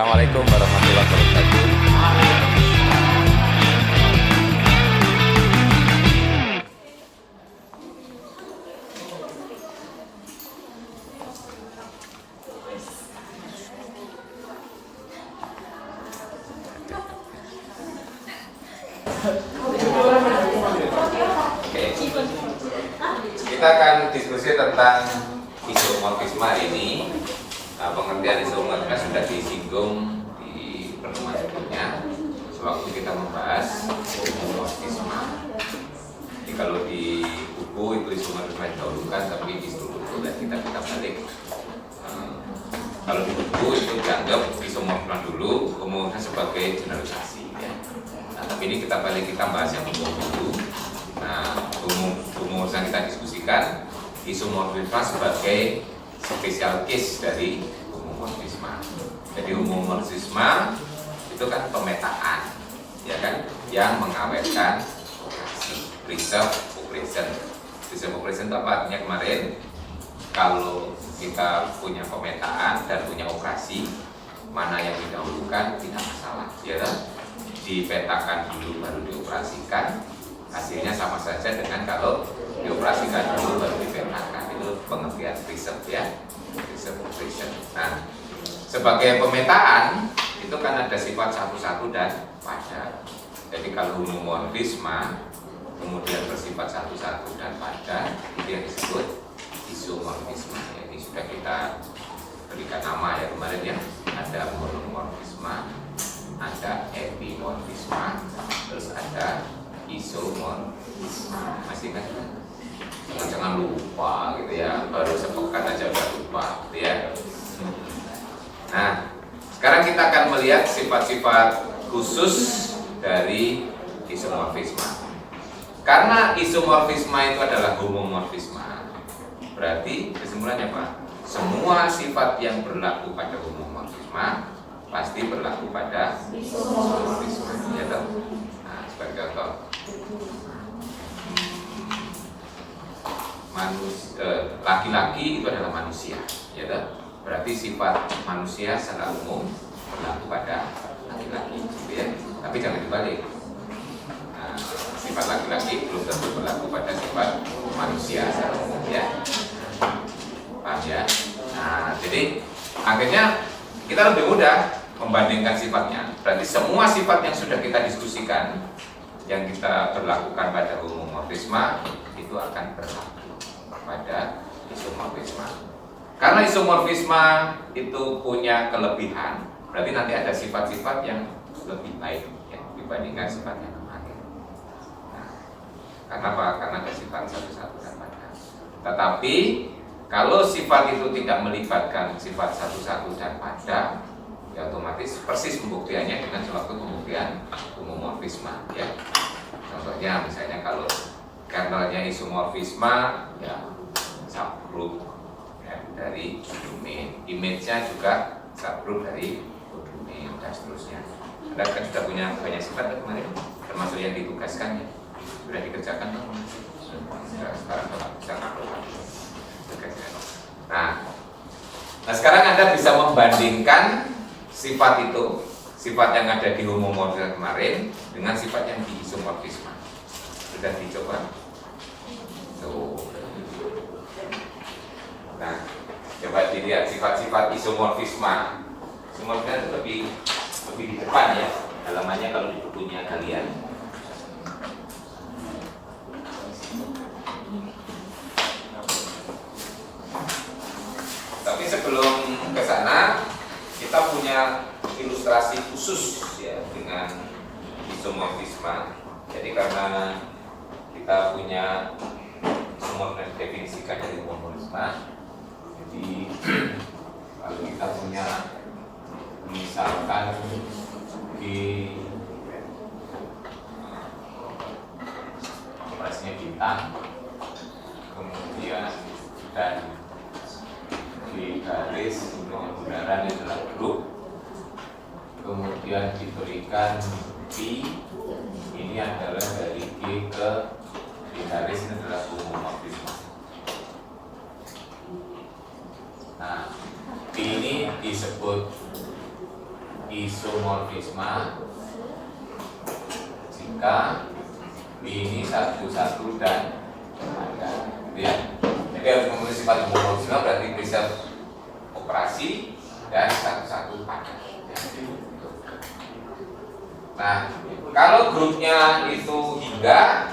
Assalamualaikum warahmatullahi wabarakatuh. Kita akan diskusi tentang isomorfisme hari ini. Pengertian isomorfisme sudah disinggung di pertemuan sebelumnya sewaktu kita membahas isomorfisme. Jadi kalau di buku itu isomorfisme didahulukan, tapi di struktur dan kita balik. Kalau di buku itu dianggap isomorfisme dulu, kemudian sebagai generalisasi. Ya. Nah, tapi ini kita balik, kita bahas yang umum dulu. Nah, umum yang kita diskusikan isomorfisme sebagai spesial case dari homomorfisme. Jadi homomorfisme itu kan pemetaan, ya kan, yang mengawetkan reserve operation. Reserve operation itu apa artinya kemarin? Kalau kita punya pemetaan dan punya operasi, mana yang didahulukan tidak masalah, ya kan? Dipetakan dulu baru dioperasikan, hasilnya sama saja dengan kalau dioperasikan dulu baru dipetakan. Itu pengertian reserve, ya, reserve operation. Nah, sebagai pemetaan itu kan ada sifat satu-satu dan pada. Jadi kalau homomorfisme kemudian bersifat satu-satu dan pada, itu yang disebut isomorfisme. Ini sudah kita berikan nama ya kemarin ya. Ada monomorfisme, ada epimorfisme, terus ada isomorfisme. Masih kan? Jangan lupa gitu ya, baru sepekan aja udah lupa gitu ya. Nah, sekarang kita akan melihat sifat-sifat khusus dari isomorfisme. Karena isomorfisme itu adalah homomorfisme, berarti kesimpulannya apa? Semua sifat yang berlaku pada homomorfisme pasti berlaku pada isomorfisme, ya toh? Nah, sebagai contoh, laki-laki itu adalah manusia, ya toh? Berarti sifat manusia secara umum berlaku pada laki-laki, gitu ya. Tapi jangan dibalik. Nah, sifat laki-laki belum tentu berlaku pada sifat manusia secara umum, ya. Paham ya? Nah, jadi akhirnya kita lebih mudah membandingkan sifatnya. Berarti semua sifat yang sudah kita diskusikan, yang kita berlakukan pada homomorfisme, itu akan berlaku pada isomorfisme. Karena isomorfisme itu punya kelebihan, berarti nanti ada sifat-sifat yang lebih baik ya, dibandingkan sifat yang kemarin. Nah, karena apa? Karena ada sifat satu-satu dan pada. Tetapi kalau sifat itu tidak melibatkan sifat satu-satu dan pada, ya otomatis persis pembuktiannya dengan suatu pembuktian homomorfisme, ya. Contohnya misalnya kalau kernelnya isomorfisme, ya subgroup ya, dari domain, image-nya juga subgroup dari domain dan seterusnya. Anda kan sudah punya banyak sifat kan kemarin, termasuk yang ditugaskan ya, sudah dikerjakan kan? Sudah, sekarang kalau bisa nah sekarang Anda bisa membandingkan sifat itu, sifat yang ada di homomorfisme kemarin dengan sifat yang di isomorfisme. Sudah dicoba? Tuh. Nah, coba dilihat sifat-sifat isomorfisme. Isomorfisme itu lebih di depan ya, halamannya kalau di bukunya kalian. Tapi sebelum ke sana, kita punya ilustrasi khusus ya dengan isomorfisme. Jadi karena kita punya semua mendefinisikan dari homomorfisme, jadi kalau kita punya misalkan di operasinya bintang, kemudian dan di garis penggunaan adalah grup, kemudian diberikan P, ini adalah dari G ke di garis ini adalah homomorfisme. Nah, P ini disebut isomorfisme jika ini satu dan ada, gitu ya. Jadi harus memenuhi sifat homomorfisme berarti bisa operasi dan satu pada. Nah, kalau grupnya itu hingga,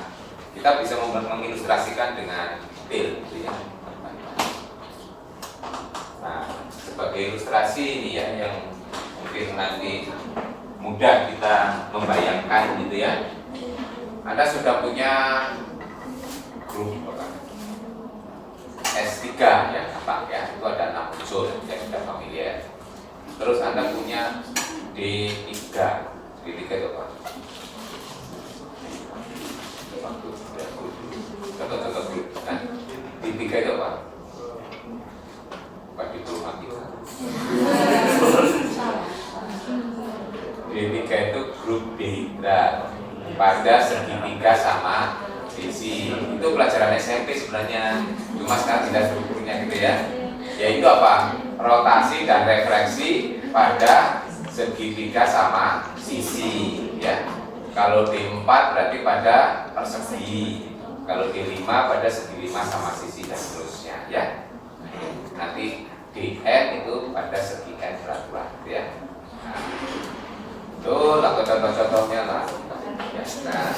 kita bisa mengilustrasikan dengan til, gitu ya. Nah, sebagai ilustrasi ini ya yang mungkin nanti mudah kita membayangkan, gitu ya. Anda sudah punya grup S3 ya, apa ya? Itu ada 6 unsur yang sudah familiar. Terus Anda punya D3. D3 itu apa? Contoh grup kan? D3 itu apa? Bukan diplomatika. D3 itu grup dihidrat pada segitiga sama sisi. Itu pelajaran SMP sebenarnya, cuma sekarang tidak strukturnya, gitu ya. Yaitu apa? Rotasi dan refleksi pada segitiga sama sisi, ya. Kalau D4 berarti pada persegi, kalau D5 pada segi 5 sama sisi dan seterusnya, ya. Nanti DN itu pada segi N beraturan, ya. Tuh, lakukan contoh-contohnya lah. Nah,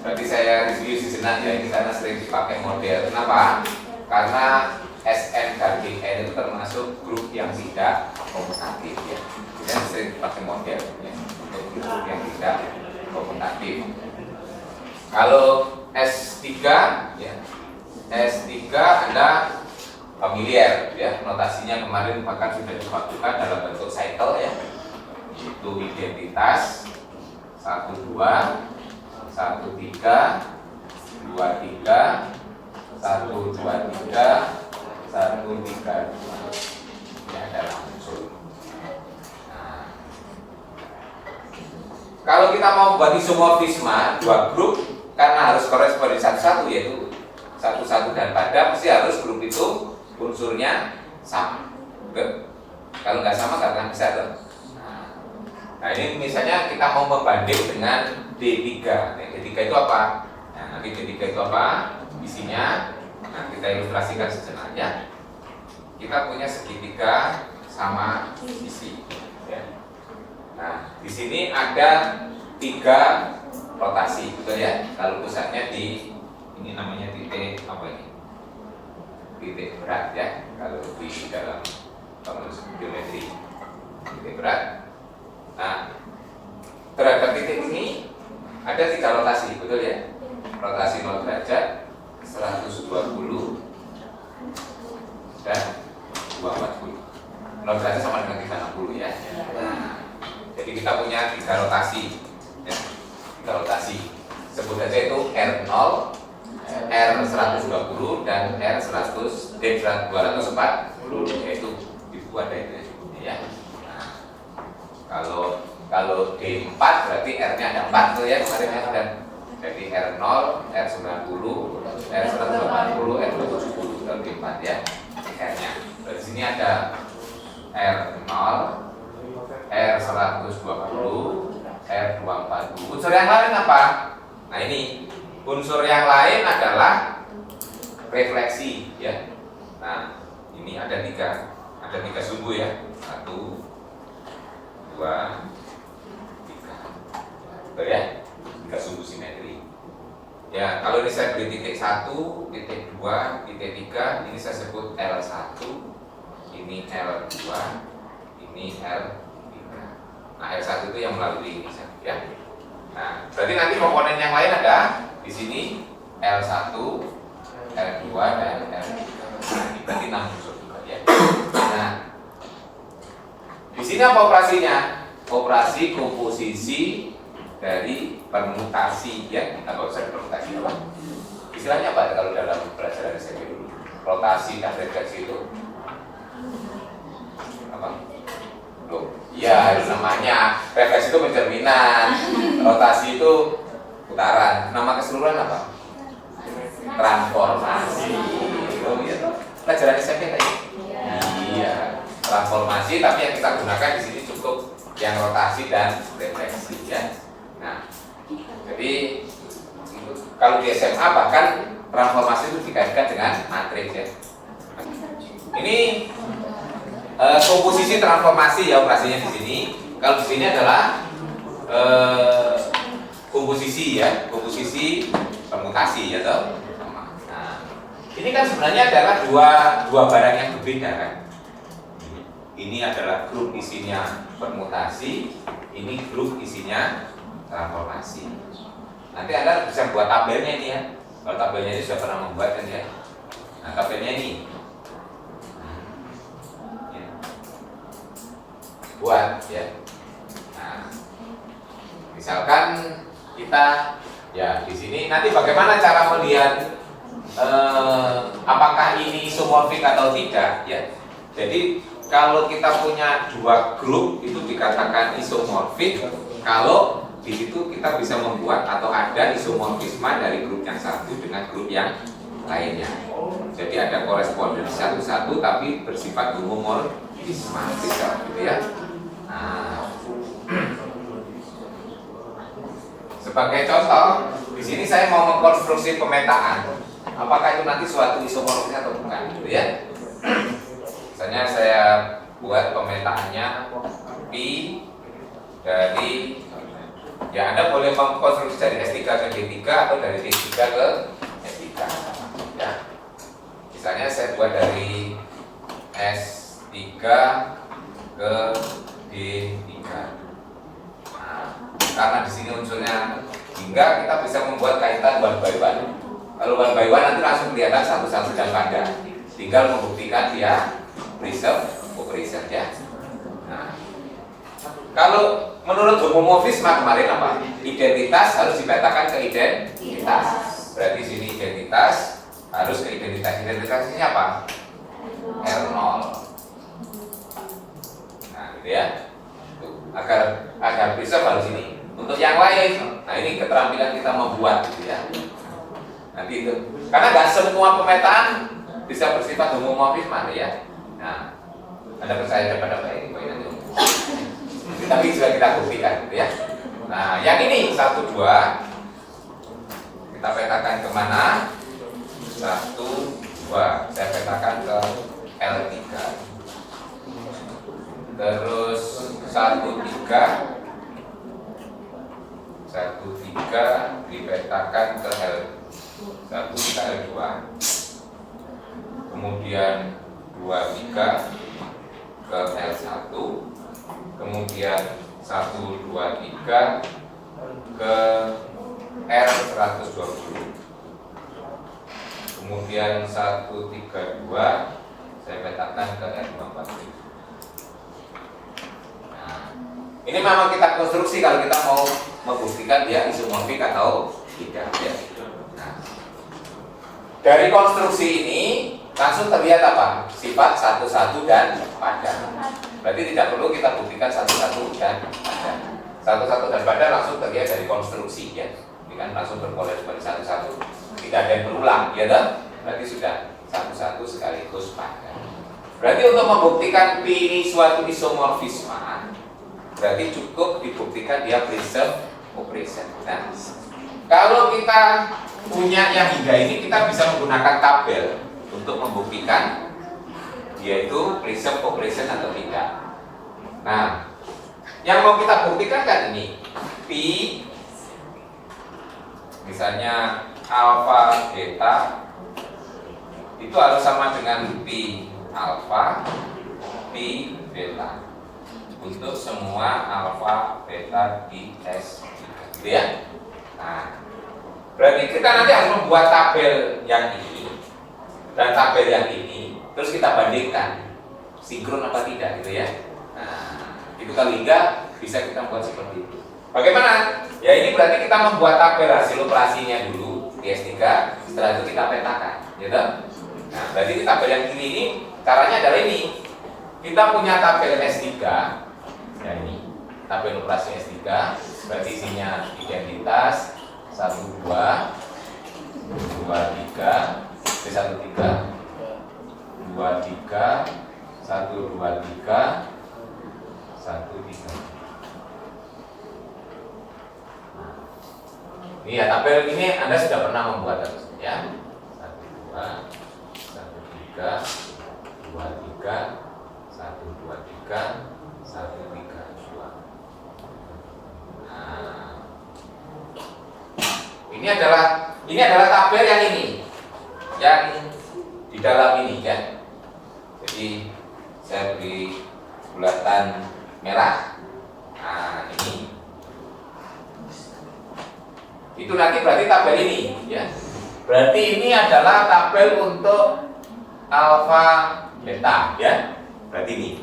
berarti saya review sejenak ya, ini karena sering dipakai model. Kenapa? Karena SN dan DN itu termasuk grup yang tidak komutatif, ya. Jadi sering dipakai model ya, untuk grup yang tidak komutatif. Kalau S3 ya, S3 Anda familiar ya, notasinya kemarin bahkan sudah dipakai dalam bentuk cycle ya, itu identitas 1 2 1 3 2 3 1 2 3 1 3 2 ya, adalah unsur. Nah, kalau kita mau buat isomorfisme dua grup karena harus koresponden satu-satu, yaitu satu dan pada, mesti harus grup itu unsurnya sama. Kalau nggak sama nggak akan bisa tuh. Nah, ini misalnya kita mau membanding dengan D3. Nah, D3 itu apa? Nah, nanti D3 itu apa? Isinya, nah kita ilustrasikan sejenak ya. Kita punya segitiga sama sisi. Ya. Nah, di sini ada 3 rotasi, betul ya? Kalau pusatnya di ini namanya titik apa ini? Titik berat ya. Kalau di dalam geometri titik berat. Nah, terhadap titik ini ada 3 rotasi, betul ya? Rotasi 0 derajat, 120 dan 240. 0 derajat sama dengan 360 ya. Nah, jadi kita punya 3 rotasi ya. 3 rotasi. Sebut saja itu R0, R120 dan R100 D240, yaitu itu ada itu ya. Kalau D4 berarti R-nya ada 4 tuh ya, kemarin ya sudah. Jadi R0, R90, R180, R270 kalau D4 ya. R-nya. Di sini ada R0, R120, R240. Unsur yang lain apa? Nah, ini unsur yang lain adalah refleksi ya. Nah, ini ada 3 sumbu ya. 1 2 3. Betul ya? 3 sumbu simetri. Ya, kalau ini saya beri titik 1, titik 2, titik 3, ini saya sebut L1, ini L2, ini L3. Nah, L1 itu yang melalui ini ya. Nah, berarti nanti komponen yang lain ada di sini L1, L2 dan L3. Nah, ini berarti 6 unsur juga ya. Nah, di sini apa operasinya? Operasi komposisi dari permutasi ya. Kita nggak usah permutasi apa? Istilahnya apa kalau dalam pelajaran SMP dulu? Rotasi dan refleksi itu apa? Loh, ya namanya refleksi itu pencerminan, rotasi itu putaran. Nama keseluruhan apa? Transformasi. Oh iya, pelajaran SMP tadi. Iya, transformasi. Tapi yang kita gunakan di sini cukup yang rotasi dan refleksi ya. Nah, jadi kalau di SMA bahkan transformasi itu dikaitkan dengan matriks ya. Ini komposisi transformasi ya operasinya di sini. Kalau di sini adalah komposisi ya, komposisi permutasi ya toh. Nah, ini kan sebenarnya adalah dua barang yang berbeda kan. Ini adalah grup isinya permutasi, ini grup isinya transformasi. Nanti Anda bisa buat tabelnya ini ya. Kalau tabelnya ini sudah pernah membuat kan ya. Nah, tabelnya ini buat ya. Nah, misalkan kita ya di sini nanti bagaimana cara melihat apakah ini isomorfik atau tidak ya. Jadi kalau kita punya dua grup itu dikatakan isomorfik kalau di situ kita bisa membuat atau ada isomorfisme dari grup yang satu dengan grup yang lainnya. Jadi ada korespondensi satu-satu tapi bersifat homomorfisme gitu ya. Nah, sebagai contoh, di sini saya mau mengkonstruksi pemetaan. Apakah itu nanti suatu isomorfis atau bukan, gitu ya? Misalnya saya buat pemetaannya pi dari ya Anda boleh mengkonstruksi dari S3 ke D3 atau dari D3 ke S3 ya. Misalnya saya buat dari S3 ke D3. Nah, karena di sini unsurnya hingga kita bisa membuat kaitan one by one. Kalau one by one nanti langsung kelihatan satu-satu dan pada. Tinggal membuktikan dia prism operation ya. Nah, kalau menurut homomorfisme kemarin apa? Identitas harus dipetakan ke identitas. Berarti sini identitas harus ke identitas. Identitasnya apa? R0. Nah, gitu ya. Agar bisa harus ini. Untuk yang lain, nah ini keterampilan kita membuat gitu ya. Nanti itu. Karena nggak semua pemetaan bisa bersifat homomorfisme ya. Nah, Anda percaya kepada baik ini nanti. Tapi sudah kita buktikan gitu ya. Nah, yang ini 1, 2 kita petakan kemana? 1, 2 saya petakan ke L3. Terus 1, 3 dipetakan ke L1 ke L2. Kemudian 2, 3 ke L1. Kemudian 1, 2, 3 ke R120. Kemudian 1, 3, 2 saya petakan ke R240. Nah, ini memang kita konstruksi kalau kita mau membuktikan dia isomorfik atau tidak ya. Nah, dari konstruksi ini langsung terlihat apa? Sifat satu-satu dan padan. Berarti tidak perlu kita buktikan satu-satu dan padan. Satu-satu dan padan langsung terlihat dari konstruksi ya. Ini kan langsung berpoler sebagai satu-satu. Tidak ada yang berulang, ya toh? Berarti sudah satu-satu sekaligus padan. Berarti untuk membuktikan P ini suatu isomorfisme, berarti cukup dibuktikan dia prism operation. Nah, kalau kita punya yang hingga ini, kita bisa menggunakan tabel untuk membuktikan yaitu prism operation atau tidak. Nah, yang mau kita buktikan kan ini P misalnya alfa beta itu harus sama dengan P alfa P beta untuk semua alfa beta di S gitu ya. Nah, berarti kita nanti harus membuat tabel yang ini dan tabel yang ini, terus kita bandingkan sinkron apa tidak gitu ya. Nah, itu kalau hingga bisa kita buat seperti itu. Bagaimana? Ya ini berarti kita membuat tabel hasil operasinya dulu di S3, setelah itu kita petakan, gitu. Nah, berarti tabel yang ini caranya adalah ini. Kita punya tabel S3, ya ini tabel operasi S3, berarti isinya identitas 1, 2, 2, 3, 1, 3, 2, 3, 1, 2, 3, 1, 3. Ini ya tabel ini Anda sudah pernah membuat harusnya ya. 1 2 1 3 2 3 1 2 3 1 3 2. Nah, ini adalah tabel yang ini, yang di dalam ini ya. Jadi saya beri bulatan merah. Nah ini, itu nanti berarti tabel ini ya. Berarti ini adalah tabel untuk alfa beta ya. Berarti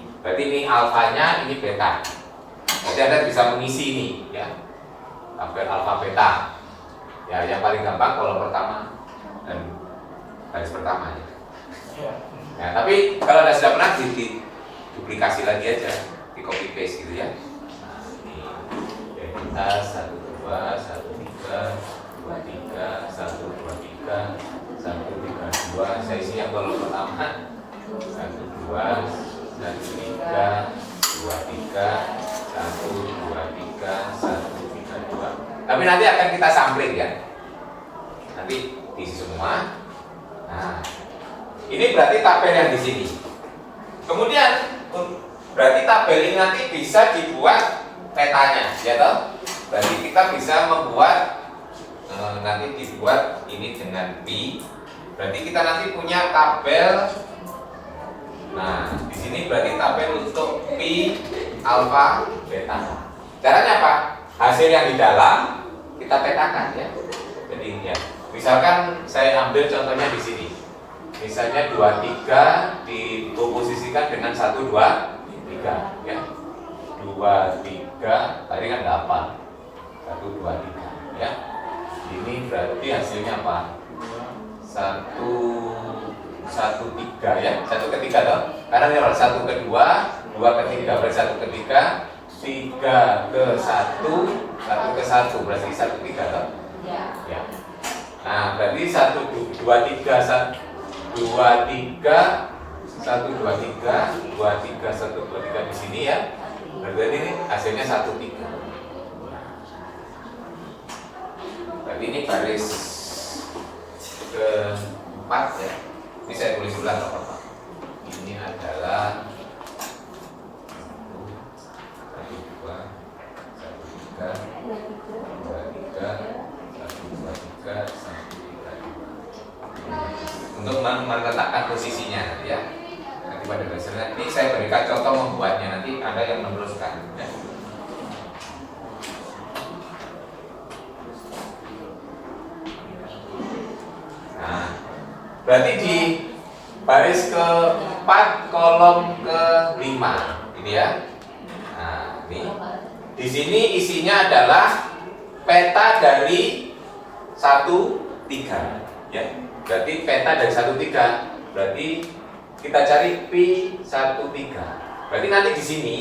ini alfanya, ini beta. Jadi Anda bisa mengisi ini ya, tabel alfa beta. Ya, yang paling gampang kolom pertama dan baris pertama ya. Ya, tapi kalau Anda sudah pernah duplikasi lagi aja, di copy paste gitu ya. Nah, ini identitas 1 2 1 3 2 3 1 2 3 1 3 2. Saya isi yang kolom pertama 1 2 1 3 2 3 1 2 3 1 3 2. Tapi nanti akan kita sampling ya. Nanti diisi semua. Nah, ini berarti tabel yang di sini. Kemudian berarti tabel ini nanti bisa dibuat petanya, ya toh? Berarti kita bisa membuat nanti dibuat ini dengan pi. Berarti kita nanti punya tabel. Nah, di sini berarti tabel untuk pi alfa beta. Caranya apa? Hasil yang di dalam kita petakan ya. Jadi ya, misalkan saya ambil contohnya di sini. Misalnya 23 dikomposisikan dengan 1 2 3 ya. 2 3 tadi kan 8. 1 2 3 ya. Ini berarti hasilnya apa? 1 1 3 ya. 1 ke 3 toh. Karena ini 1 ke 2, 2 ke 3 berarti 1 ke 3, 3 ke 1, 1 ke 1 berarti 1 3 toh. Ya. Nah, berarti 1 2 3 1 2 3 1 2 3 2 3 1 2 3 di sini ya. Berarti ini hasilnya 1 3. Berarti ini baris keempat ya. Ini saya tulis ulang nggak apa-apa. Ini adalah 1 2 1 3 2 3 1 2 3 1 3 2 untuk meletakkan posisinya nanti ya. Nanti pada dasarnya ini saya berikan contoh membuatnya, nanti Anda yang meneruskan ya. Nah, berarti di baris keempat kolom ke-5 ini ya. Nah, ini di sini isinya adalah peta dari 1 3 ya. Berarti peta dari 1 3. Berarti kita cari pi 1 3. Berarti nanti di sini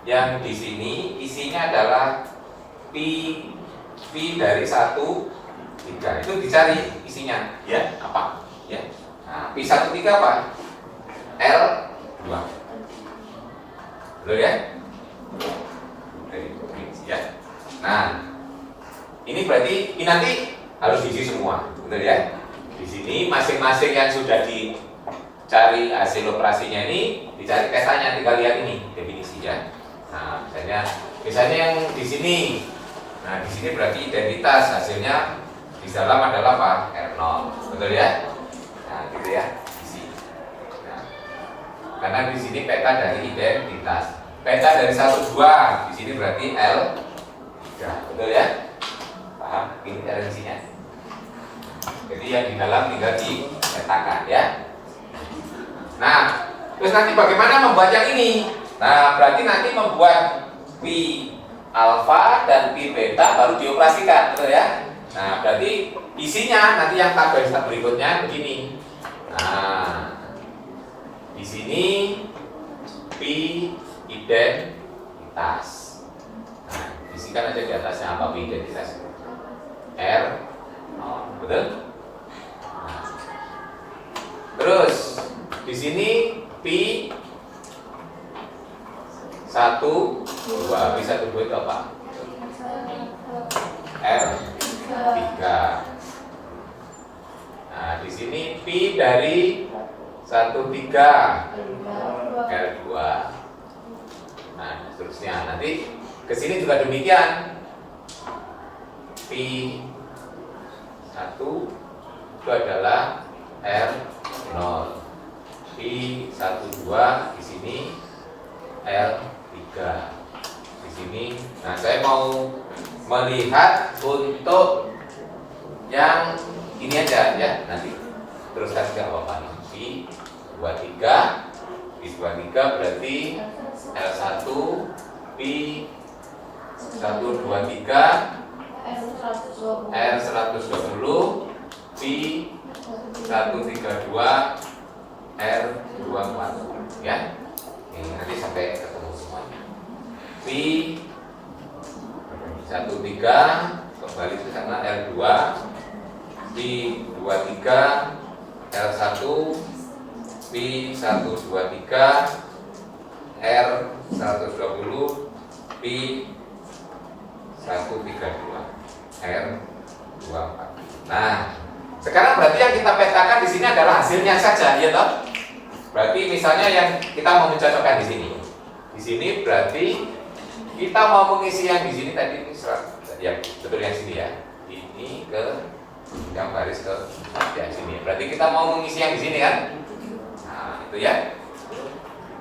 yang di sini isinya adalah pi dari 1 3. Itu dicari isinya ya, apa? Ya. Nah, pi 1 3 apa? L 2. Betul ya? Ya. Nah, ini berarti ini nanti harus diisi semua, betul ya? Di sini masing-masing yang sudah dicari hasil operasinya ini dicari petanya, tinggal lihat ini definisi ya. Nah, misalnya yang di sini. Nah, di sini berarti identitas hasilnya di dalam adalah apa? R0. Betul ya? Nah, gitu ya. Isi. Nah, karena di sini peta dari identitas. Peta dari 1 2 di sini berarti L 3. Betul ya? Paham? Ini referensinya. Jadi yang di dalam tinggal dipetakan ya. Nah, terus nanti bagaimana membuat yang ini? Nah, berarti nanti membuat pi alfa dan pi beta baru dioperasikan, betul ya? Nah, berarti isinya nanti yang tabel berikutnya begini. Nah, di sini pi identitas. Nah, isikan aja di atasnya apa pi identitas. R, betul? Nah, terus di sini pi 1 2 pi 1 2 itu apa? R 3. Nah, di sini Pi dari 13 R2. Nah, seterusnya nanti ke sini juga demikian. Pi 1 itu adalah R0. Pi 12 di sini R3. Di sini. Nah, saya mau melihat untuk yang ini aja ya, nanti teruskan ke apa nih? Pi 23. Pi 23 berarti L1 Pi 123 R120 Pi 132 R24 ya. Ini nanti sampai ketemu semuanya. Pi 13 kembali ke sana R2 Pi 23 R1 Pi 123 R120 Pi 132 R24. Nah, sekarang berarti yang kita petakan di sini adalah hasilnya saja, ya toh? Berarti misalnya yang kita mau mencocokkan di sini. Di sini berarti kita mau mengisi yang di sini tadi ini yang betul yang sini ya. Ini ke yang baris ke yang sini. Berarti kita mau mengisi yang di sini kan? Nah, itu ya.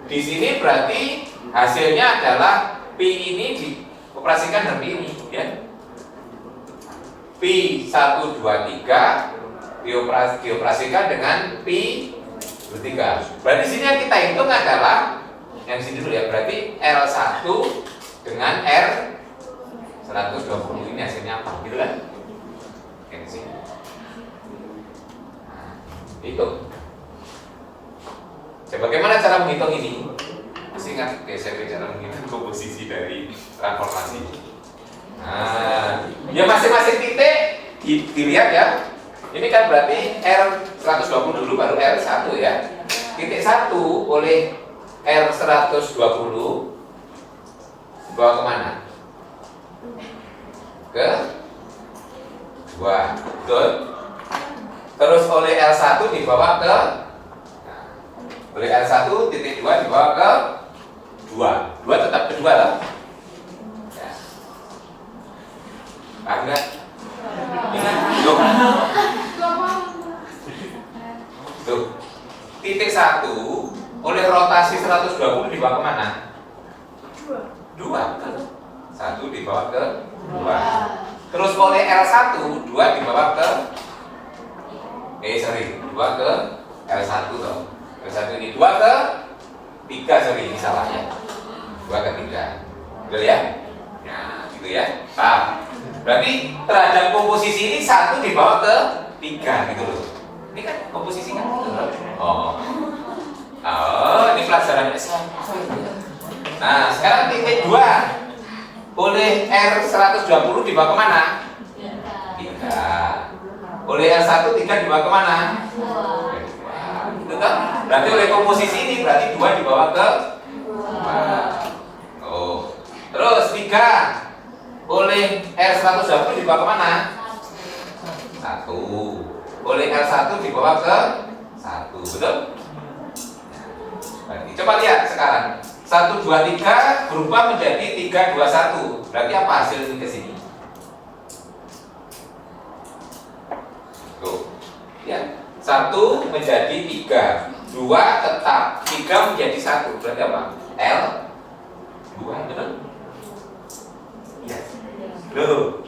Di sini berarti hasilnya adalah Pi ini dioperasikan dengan Pi ini ya. Pi 123 dioperasikan dengan Pi 23. Berarti sini yang kita hitung adalah yang sini dulu ya. Berarti L1 dengan R 120 ini hasilnya apa? Gitu kan? Yang di sini. Nah, hitung. Bagaimana cara menghitung ini? Masih ingat SMP cara menghitung komposisi dari transformasi? Nah, ya masing-masing titik dilihat ya. Ini kan berarti R120 dulu baru R1 ya. Titik 1 oleh R120 bawa kemana? Ke 2. Betul? Terus oleh L1 dibawa ke oleh L1 titik 2 dibawa ke 2. 2 tetap ke 2 lah. Ya. Paham nggak? Tuh. Titik 1 oleh rotasi 120 dibawa kemana? 2. 1 dibawa ke 2. Terus oleh L1 2 dibawa ke 2 ke L1 toh. L1 ini 2 ke 3, sorry ini salahnya. 2 ke 3. Betul ya? Nah, gitu ya. Paham? Berarti terhadap komposisi ini 1 dibawa ke 3 gitu loh. Ini kan komposisi kan? Oh, ini pelajaran SMA. Nah, sekarang titik 2 oleh R120 dibawa kemana? 3. Oleh R1 3 dibawa kemana? 2. Gitu kan? Berarti oleh komposisi ini berarti 2 dibawa ke 2. Oh. Terus 3 oleh R120 dibawa kemana? 1. Oleh R1 dibawa ke 1. Betul? Berarti coba lihat sekarang. 1 2 3 berubah menjadi 3 2 1. Berarti apa hasil ini ke sini? Tuh. Ya. 1 menjadi 3. 2 tetap. 3 menjadi 1. Berarti apa? L 2, betul? Ya. Loh.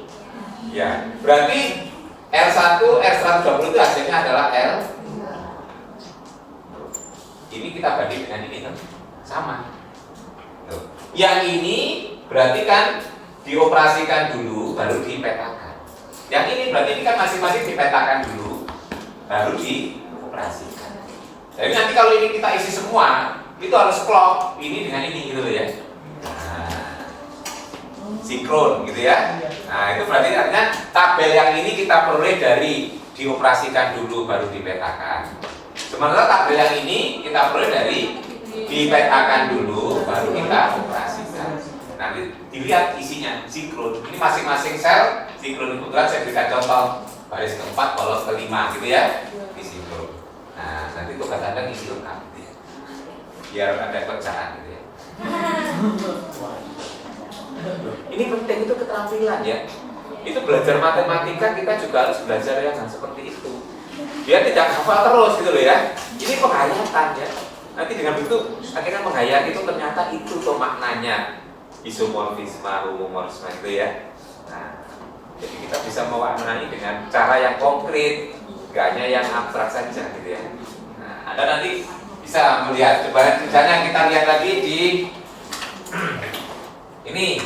Ya. Berarti R1 R120 itu hasilnya adalah L. Ini kita banding dengan ini kan? Sama. Loh. Yang ini berarti kan dioperasikan dulu baru dipetakan. Yang ini berarti ini kan masing-masing dipetakan dulu baru dioperasikan. Jadi nanti kalau ini kita isi semua itu harus klop ini dengan ini gitu loh ya. Sinkron gitu ya. Nah, itu berarti artinya tabel yang ini kita peroleh dari dioperasikan dulu baru dipetakan. Sementara tabel yang ini kita peroleh dari dipetakan dulu baru kita operasikan. Nanti dilihat isinya sinkron. Ini masing-masing sel Sinkron kebetulan saya berikan contoh baris keempat polos kelima gitu ya, di sinkron. Nah nanti tugas Anda ngisi lengkap gitu ya, biar ada kerjaan gitu ya. Ini penting, itu keterampilan ya. Itu belajar matematika kita juga harus belajar yang seperti itu. Dia tidak hafal terus gitu loh ya. Ini penghayatan ya. Nanti dengan begitu akhirnya menghayati itu ternyata itu tuh maknanya isomorfisme, homomorfisme itu ya. Nah, jadi kita bisa mewarnai dengan cara yang konkret, gak hanya yang abstrak saja gitu ya. Nah, Anda nanti bisa melihat, coba misalnya kita lihat lagi di ini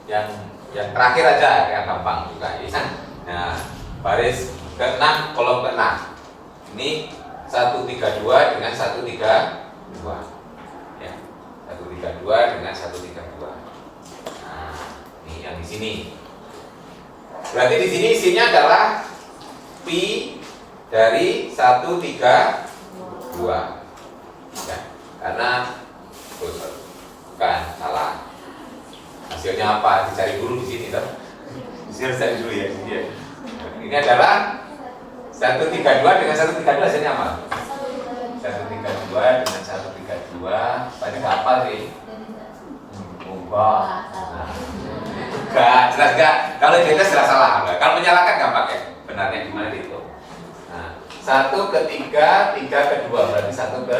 yang terakhir aja yang gampang juga ya. Nah, baris ke-6 kolom ke-6 ini 132 dengan 132 ya, 132 dengan 132. Nah, ini yang di sini. Berarti di sini isinya adalah pi dari 132 ya, karena bukan salah. Hasilnya apa? Dicari dulu di sini toh. Dicari dulu ya, ya. Ini adalah 132 dengan 132 hasilnya apa? 132 dengan 132. Tadi apa sih? Enggak. Enggak, jelas enggak. Kalau itu jelas salah. Kalau menyalahkan enggak pakai. Benarnya gimana itu? Nah, 1 ke 3, 3 ke 2 berarti 1 ke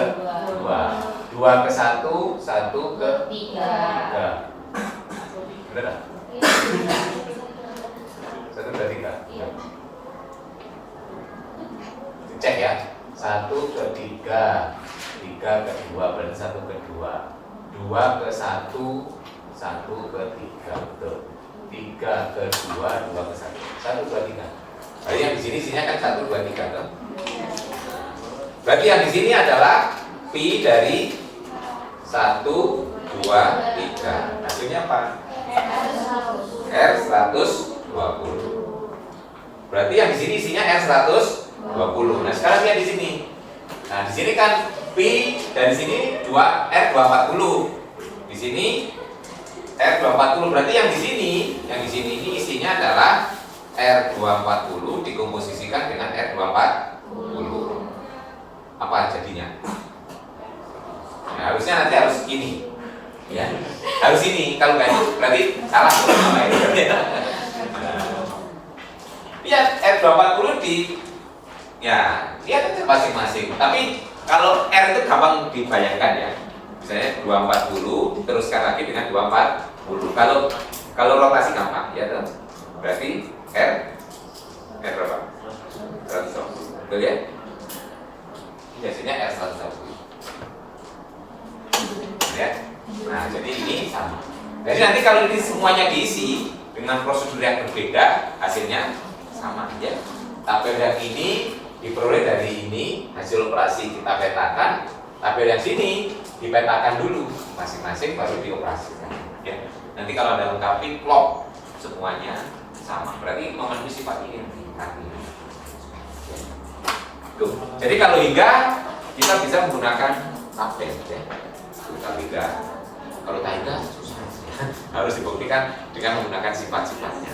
2. 2 ke 1, 1 ke 3. Benar? 1 ke 3. Cek ya. 1 ke 3, 3 ke 2 berarti 1 ke 2. 2 ke 1, 1 ke 3 betul. 3 ke 2, 2 ke 1. 1 2 3. Berarti yang di sini isinya kan 1 2 3 toh. Berarti yang di sini adalah pi dari 1 2 3. Hasilnya apa? R 120. Berarti yang di sini isinya R 120. Nah, sekarang lihat di sini. Nah, di sini kan pi dari sini 2 R 240. Di sini R 240. Berarti yang di sini ini isinya adalah R 240 dikomposisikan dengan R 240. Apa jadinya? Nah, harusnya nanti harus ini. Ya. Harus ini. Kalau nggak itu berarti salah. Ya, R 240 di ya, lihat aja masing-masing. Tapi kalau R itu gampang dibayangkan ya. Misalnya 240 teruskan lagi dengan 240. Kalau rotasi gampang ya toh. Berarti R berapa? 120. Betul ya? Biasanya R 120. Ya. Nah, jadi ini sama. Jadi nanti kalau ini semuanya diisi dengan prosedur yang berbeda, hasilnya sama ya. Tabel yang ini diperoleh dari ini, hasil operasi kita petakan. Tabel yang sini dipetakan dulu masing-masing baru dioperasikan ya. Nanti kalau ada lengkapi plot semuanya sama, berarti memenuhi sifat ini. Tuh. Jadi kalau hingga kita bisa menggunakan tabel ya. Kita hingga. Kalau tak hingga susah ya. Harus dibuktikan dengan menggunakan sifat-sifatnya.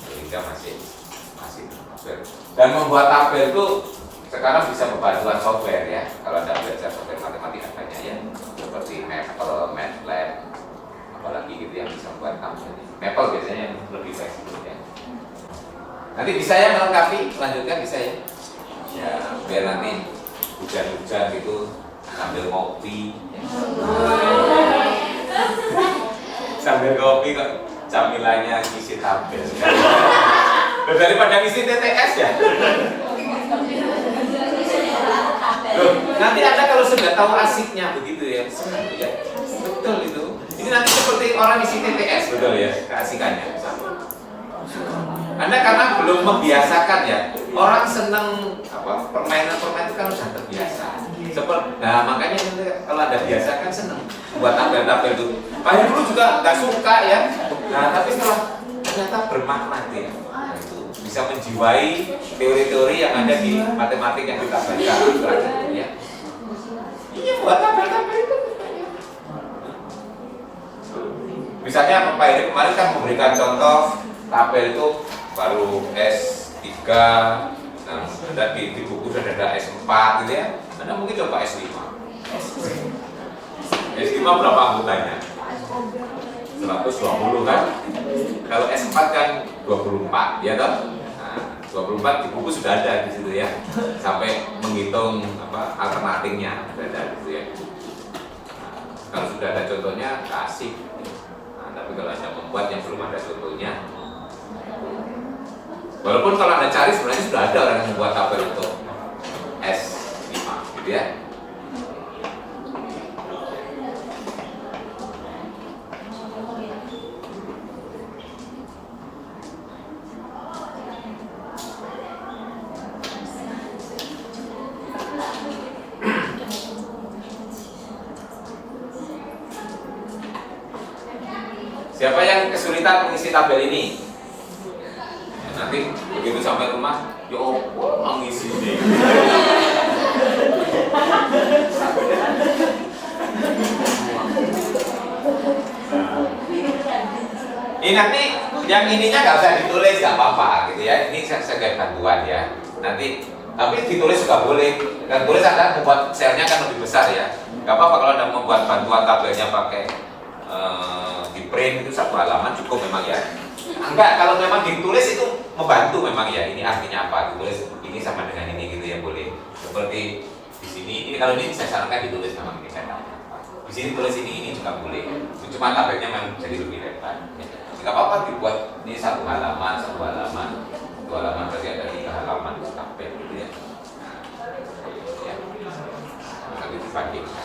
Hingga masih tabel. Dan membuat tabel itu sekarang bisa membantuan software ya. Kalau Anda belajar software matematika banyak ya, seperti Maple, MATLAB, apalagi gitu yang bisa membuat tabel. Maple biasanya yang lebih fleksibel ya. Nanti bisa ya melengkapi, selanjutnya bisa ya. Ya, biar nanti hujan-hujan gitu sambil ngopi. Ya. Sambil ngopi kok camilannya isi tabel. Daripada ngisi TTS ya. Loh, nanti Anda kalau sudah tahu asiknya begitu ya, ya. Betul itu. Ini nanti seperti orang isi TTS, betul ya, keasikannya. Anda karena belum membiasakan ya, orang seneng apa permainan-permainan itu kan sudah terbiasa. Nah makanya kalau Anda biasakan seneng buat tabel-tabel itu. Saya dulu juga nggak suka ya. Nah tapi setelah ternyata bermakna ya. Nah, itu bisa menjiwai teori-teori yang ada di matematik yang kita baca terakhir ya. Iya buat tabel-tabel itu. Bisa misalnya Pak Eri kemarin kan memberikan contoh tabel itu baru S3, nah sudah di buku sudah ada S4 gitu ya. Anda mungkin coba S5. S5 berapa anggotanya? 120 kan? Kalau S4 kan 24, ya toh? Nah, 24 di buku sudah ada di situ ya. Sampai menghitung alternatifnya sudah ada gitu ya. Nah, kalau sudah ada contohnya kasih. Nah, tapi kalau Anda membuat yang belum ada contohnya, walaupun kalau Anda cari sebenarnya sudah ada orang yang membuat tabel untuk S5 gitu ya. Siapa yang kesulitan mengisi tabel ini? Ya, nanti begitu sampai rumah, yo, mengisi ini. Ini nanti yang ininya nggak usah ditulis, nggak apa-apa gitu ya. Ini sebagai bantuan ya. Nanti tapi ditulis juga boleh. Dan tulis Anda membuat selnya kan lebih besar ya. Nggak apa-apa kalau Anda membuat bantuan tabelnya pakai di print itu satu halaman cukup memang ya. Enggak, kalau memang ditulis itu membantu memang ya. Ini artinya apa? Ditulis ini sama dengan ini gitu ya boleh. Seperti di sini, ini kalau ini saya sarankan ditulis memang ini saya. Di sini tulis ini juga boleh. Cuma tabelnya memang jadi lebih lebar. Enggak apa-apa dibuat ini satu halaman berarti ada 3 halaman tabel gitu ya. Ya. Nanti dibandingkan.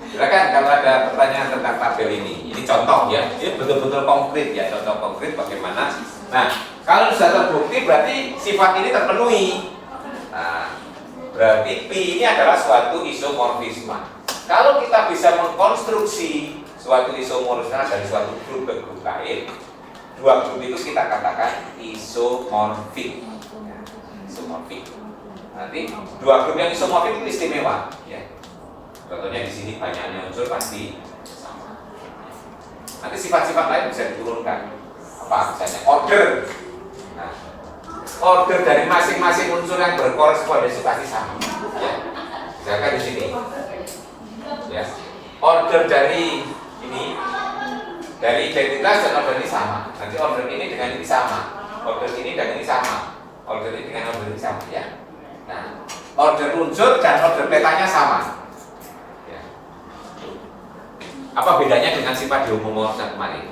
Silakan kalau ada pertanyaan tentang tabel ini contoh ya, ini betul-betul konkret ya, contoh konkret bagaimana. Nah, kalau sudah terbukti berarti sifat ini terpenuhi. Nah, berarti P ini adalah suatu isomorfisme. Kalau kita bisa mengkonstruksi suatu isomorfisme dari suatu grup ke grup lain, dua grup itu kita katakan isomorfik. Ya, isomorfik. Nanti dua grup yang isomorfik itu istimewa. Ya. Contohnya di sini banyaknya unsur pasti sama. Nanti sifat-sifat lain bisa diturunkan. Apa misalnya order. Nah, order dari masing-masing unsur yang berkorespondensi pasti sama. Ya. Misalkan di sini. Ya. Order dari ini dari identitas dan order ini sama. Nanti order ini dengan ini sama. Order ini dan ini sama. Order ini dengan order ini sama ya. Nah, order unsur dan order petanya sama. Apa bedanya dengan sifat di homomorfisme kemarin?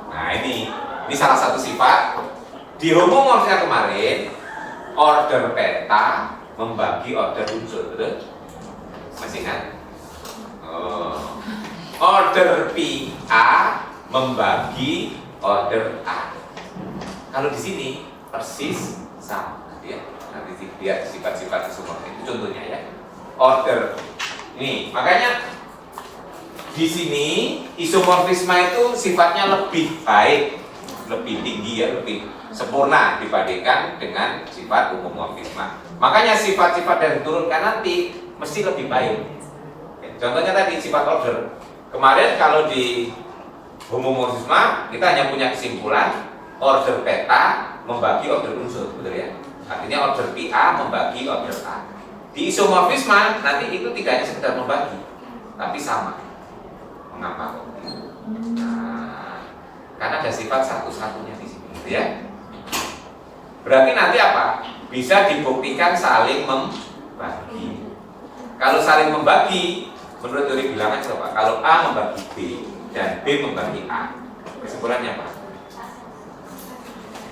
Nah ini salah satu sifat di homomorfisme kemarin. Order peta membagi order unsur, betul? Masih ingat? Order PA membagi order A. Kalau di sini persis sama, ya. Nanti lihat sifat-sifat isomorfis itu contohnya ya. Order ini, makanya di sini isomorfisme itu sifatnya lebih baik, lebih tinggi ya, lebih sempurna dibandingkan dengan sifat homomorfisme. Makanya sifat-sifat yang diturunkan nanti mesti lebih baik. Contohnya tadi sifat order. Kemarin kalau di homomorfisme kita hanya punya kesimpulan order peta membagi order unsur, betul ya? Artinya order PA membagi order A. Di isomorfisme nanti itu tidak hanya sekedar membagi, tapi sama. Mengapa kok? Nah, karena ada sifat satu-satunya di sini, gitu ya. Berarti nanti apa? Bisa dibuktikan saling membagi. Kalau saling membagi, menurut teori bilangan coba. Kalau A membagi B dan B membagi A, kesimpulannya apa?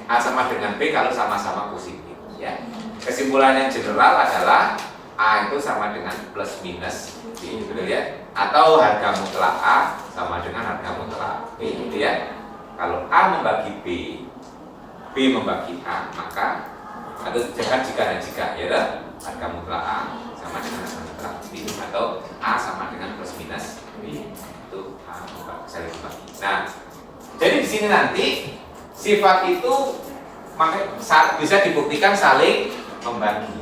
A sama dengan B kalau sama-sama positif, ya. Kesimpulan yang general adalah A itu sama dengan plus minus B, betul ya? Atau harga mutlak A sama dengan harga mutlak B, gitu ya. Kalau A membagi B, B membagi A, maka atau jangan jika dan jika ya dah, harga mutlak A sama dengan harga mutlak B, atau A sama dengan plus minus B, itu A saling membagi. Nah, jadi di sini nanti sifat itu bisa dibuktikan saling membagi.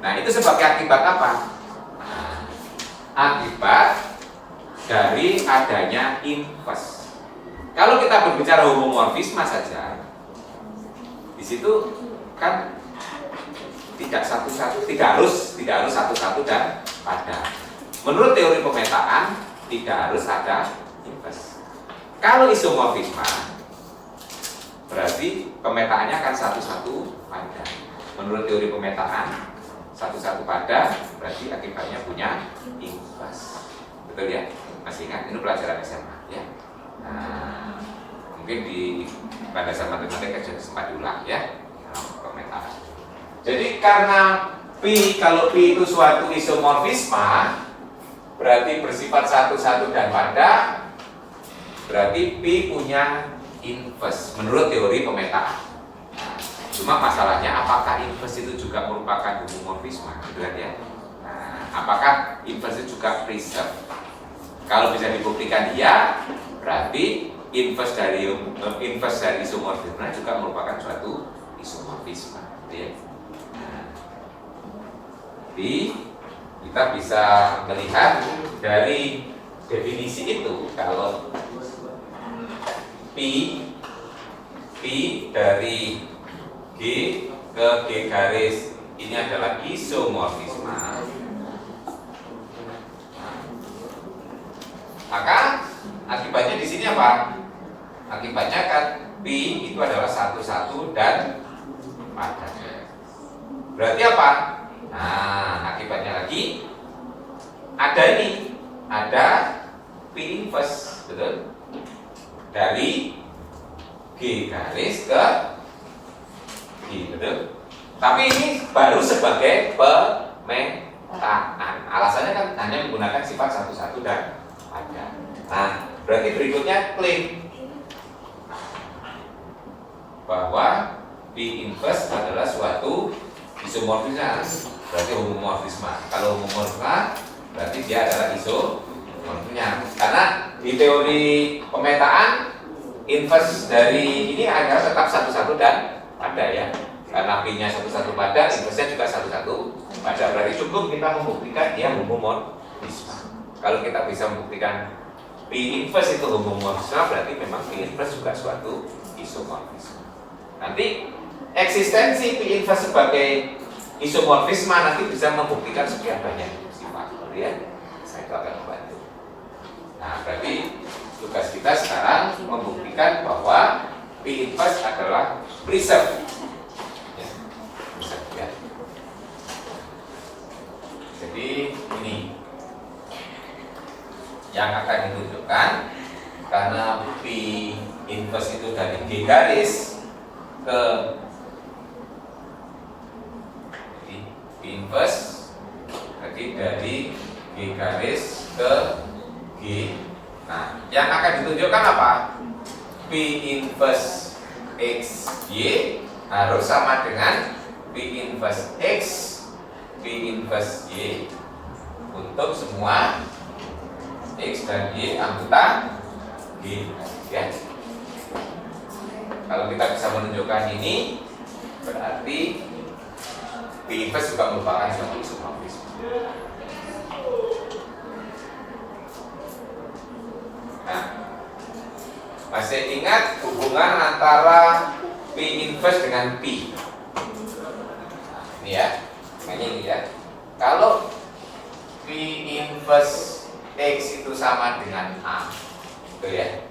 Nah, itu sebagai akibat apa? Nah, akibat dari adanya inverse. Kalau kita berbicara homomorfisme saja, di situ kan tidak harus satu-satu dan pada. Menurut teori pemetaan tidak harus ada inverse. Kalau isomorfisme berarti pemetaannya akan satu-satu pada. Menurut teori pemetaan satu-satu pada berarti akibatnya punya inverse. Betul ya? Masih ingat? Ini pelajaran SMA ya. Nah, mungkin pada dasar matematika juga sempat diulang ya. Pemetaan. Jadi karena kalau P itu suatu isomorfisme berarti bersifat satu-satu dan pada, berarti P punya inverse menurut teori pemetaan. Cuma masalahnya apakah inverse itu juga merupakan homomorfisme, gitu kan ya? Nah, apakah inverse itu juga preserve? Kalau bisa dibuktikan iya, berarti inverse dari isomorfisme juga merupakan suatu isomorfisme, gitu ya. Jadi kita bisa melihat dari definisi itu kalau P dari G ke G garis ini adalah isomorfisme, maka akibatnya di sini apa? Akibatnya kan P itu adalah satu-satu dan pada. Berarti apa? Nah, akibatnya lagi ada P inverse, betul? Dari G garis ke G, betul? Tapi ini baru sebagai pemetaan. Alasannya kan hanya menggunakan sifat satu-satu dan pada. Nah, berarti berikutnya klaim bahwa P inverse adalah suatu isomorfisme. Berarti homomorfisme. Kalau homomorfisme berarti dia adalah isomorfisme. Karena di teori pemetaan inverse dari ini adalah tetap satu-satu dan pada ya. Karena P-nya satu-satu pada, inverse-nya juga satu-satu pada. Berarti cukup kita membuktikan dia homomorfisme. Kalau kita bisa membuktikan P inverse itu homomorfisme, berarti memang P inverse juga suatu isomorfisme. Nanti eksistensi P inverse sebagai isomorfisme nanti bisa membuktikan sekian banyak sifat, ya. Saya itu akan membantu. Nah, berarti tugas kita sekarang membuktikan bahwa P inverse adalah preserve. Ya, preserve ya. Jadi ini yang akan ditunjukkan karena P inverse itu dari G garis ke inverse, jadi dari G garis ke G. Nah, yang akan ditunjukkan apa? P inverse X Y harus sama dengan P inverse X P inverse Y untuk semua X dan Y anggota G. Ya. Kalau kita bisa menunjukkan ini, berarti P inverse juga merupakan suatu isomorfisme. Nah, masih ingat hubungan antara P inverse dengan P? Nah, ini ya, ini ya. Kalau P inverse X itu sama dengan A, gitu ya.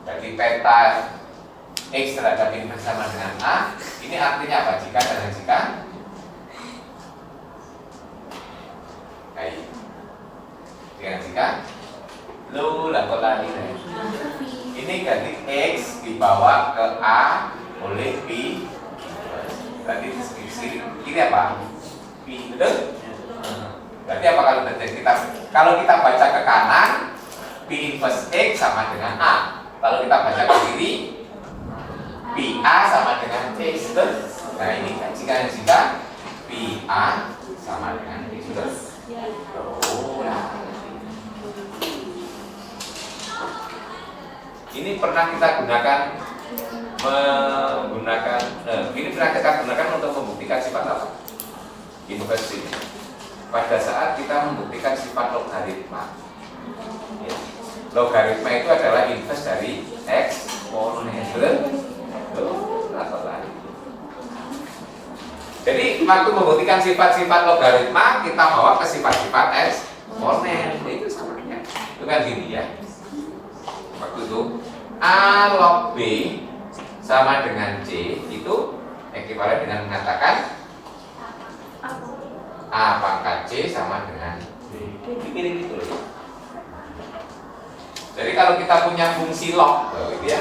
Jadi peta X terhadap inverse sama dengan A, ini artinya apa? Jika dan jika dengan jika lu lakukan lagi ini ganti X dibawa ke A oleh P, berarti ini apa? P, betul? Berarti apa kalau kita baca ke kanan P inverse X sama dengan A, kalau kita baca ke kiri P A sama dengan X, betul? Nah ini kan jika P A sama dengan X, betul? Ini pernah kita gunakan untuk membuktikan sifat apa? Inverse ini. Pada saat kita membuktikan sifat logaritma, ya. logaritma itu adalah inverse dari eksponen. Betul atau lain? Jadi waktu membuktikan sifat-sifat logaritma, kita bawa ke sifat-sifat eksponen. Itu sebenarnya itu kan gini ya. Waktu itu A log B sama dengan C itu ekuivalen dengan mengatakan A pangkat C sama dengan B. Dipilih gitu loh. Jadi kalau kita punya fungsi log, gitu ya.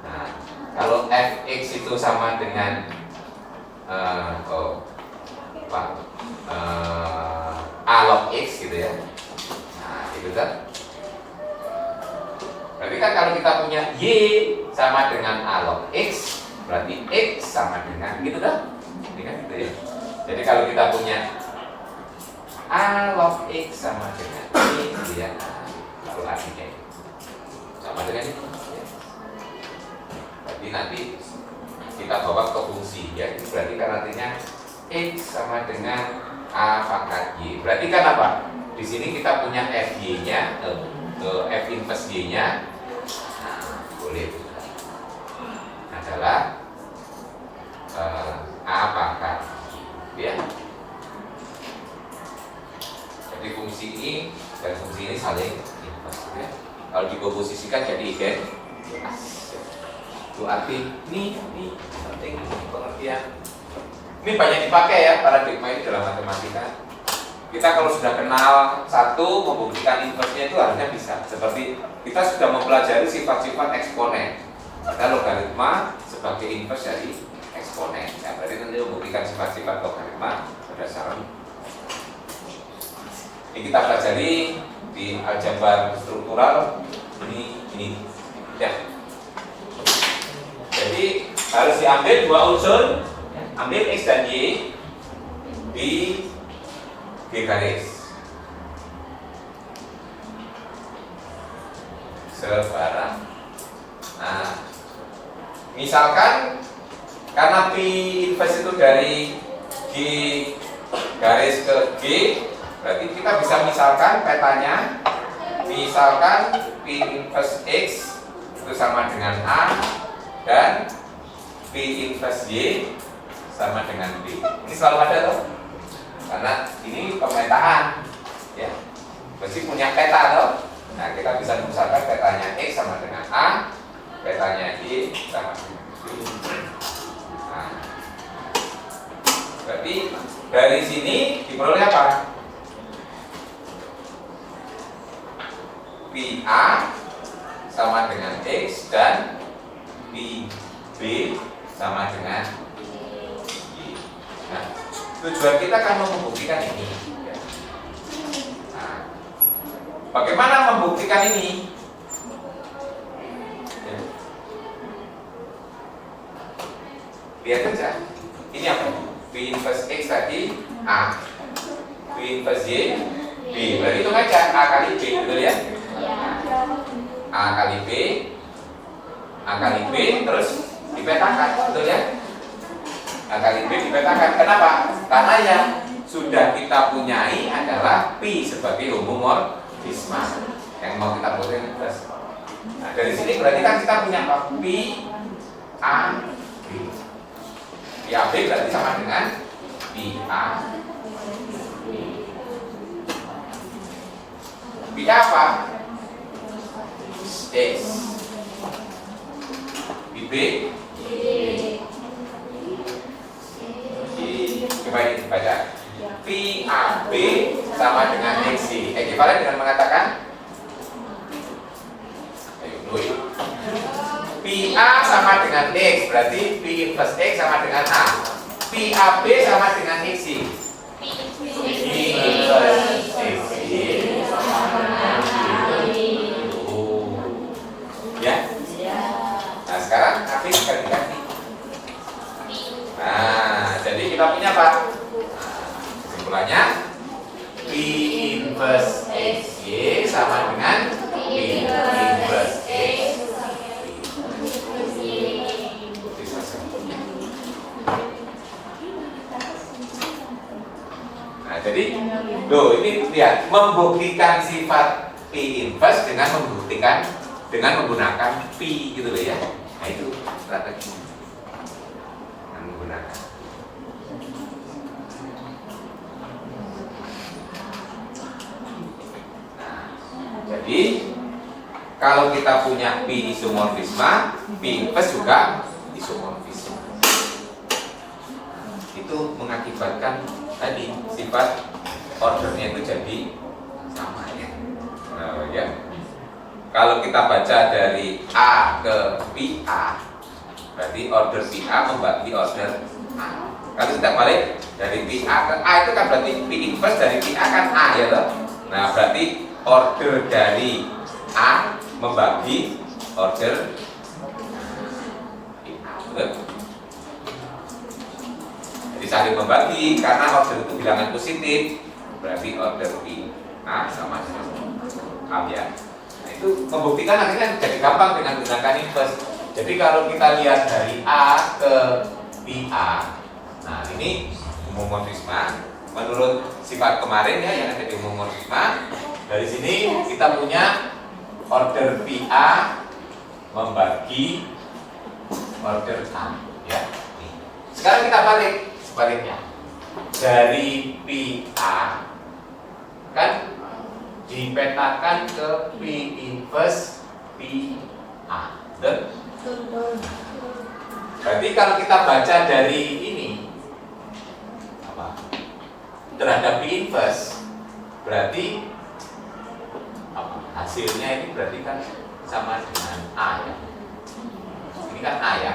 Nah, kalau fx itu sama dengan A log x gitu ya. Nah, itu kan. Berarti kan kalau kita punya y sama dengan A log x, berarti x sama dengan gitu kan? Ini kan gitu ya. Jadi kalau kita punya A log x sama dengan y gitu ya. Lalu artinya sama dengan itu. Ya. Berarti nanti kita bawa ke fungsi ya. Itu berarti kan artinya x sama dengan A pangkat y. Berarti kan apa? Di sini kita punya fy-nya, f inverse y-nya. Nah, boleh adalah A pangkat y, ya. Jadi fungsi ini dan fungsi ini saling inverse, ya. Kalau dikomposisikan jadi identitas. Itu arti ini penting pengertian. Ini banyak dipakai ya paradigma ini dalam matematika. Kita kalau sudah kenal satu, membuktikan inverse-nya itu harusnya bisa. Seperti kita sudah mempelajari sifat-sifat eksponen. Ada logaritma sebagai inverse dari eksponen. Ya, berarti nanti membuktikan sifat-sifat logaritma berdasarkan. Ini kita pelajari di aljabar struktural. Ini ya. Jadi harus diambil dua unsur, ambil x dan y di G garis sebarang. Nah, misalkan karena P inverse itu dari G garis ke G, berarti kita bisa misalkan petanya, misalkan P inverse X itu sama dengan A dan P inverse Y sama dengan B. Ini selalu ada loh. Karena ini pemetaan ya, mesti punya peta loh. Nah, kita bisa misalkan petanya X sama dengan A, petanya Y sama dengan B. Nah, berarti dari sini diperoleh apa? PA sama dengan X dan PB sama dengan Y. Nah, tujuan kita kan membuktikan ini. Nah, bagaimana membuktikan ini? Ya. Lihat saja. Ini apa? P inverse X tadi A, P inverse Y B. Berarti itu aja A kali B, betul ya? A kali B, A kali B, terus dipetakan, betul ya? A kali B dipetakan. Kenapa? Karena yang sudah kita punyai adalah P sebagai homomorfisme yang mau kita buatin terus. Nah, dari sini berarti kan kita punya apa? P A B. P A B berarti sama dengan P A B. P apa? X. P B. Coba ini baca. PAB sama dengan XY. Ekuivalen dengan mengatakan PA sama dengan X, berarti P inverse X sama dengan A. PAB sama dengan XY. P inverse XY sama dengan ya. Nah, sekarang AB ganti-ganti. Nah, jadi kita punya apa? Kesimpulannya P inverse XY sama dengan P inverse X. Nah, jadi loh, ini lihat membuktikan sifat P inverse dengan membuktikan dengan menggunakan P gitu loh ya. Nah itu strategi dengan menggunakan. Nah, jadi kalau kita punya P isomorfisma, P inverse juga isomorfisme. Itu mengakibatkan tadi sifat ordernya itu jadi sama ya. Nah, ya. Kalau kita baca dari A ke PA, berarti order PA membagi order A. Kalau kita balik dari PA ke A itu kan berarti P inverse dari PA kan A ya toh. Nah, berarti order dari A membagi order PA. Jadi saling membagi karena order itu bilangan positif, berarti order PA sama A ya. Nah, itu membuktikan akhirnya jadi gampang dengan menggunakan inverse. Jadi kalau kita lihat dari A ke PA, nah ini homomorfisme menurut sifat kemarin ya yang ada di homomorfisme. Dari sini kita punya order PA membagi order A ya. Sekarang kita balik sebaliknya. Dari PA kan dipetakan ke P inverse PA. Berarti kalau kita baca dari ini apa? Terhadap P inverse berarti apa? Hasilnya ini berarti kan sama dengan A ya. Ini kan A ya.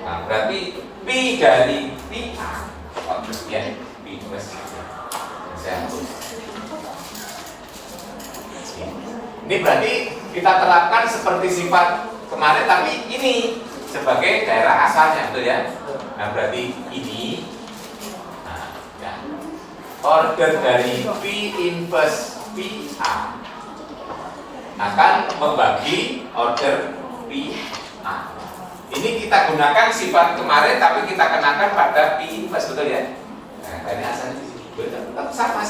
Nah, berarti P dari PA ya, P inverse. Saya hapus. Ini berarti kita terapkan seperti sifat kemarin, tapi ini sebagai daerah asalnya, betul ya? Nah, berarti ini, nah, ya. Order dari P inverse PA akan membagi order PA. Ini kita gunakan sifat kemarin, tapi kita kenakan pada P inverse, betul ya? Nah, ini asalnya di sini, betul. Tetap sama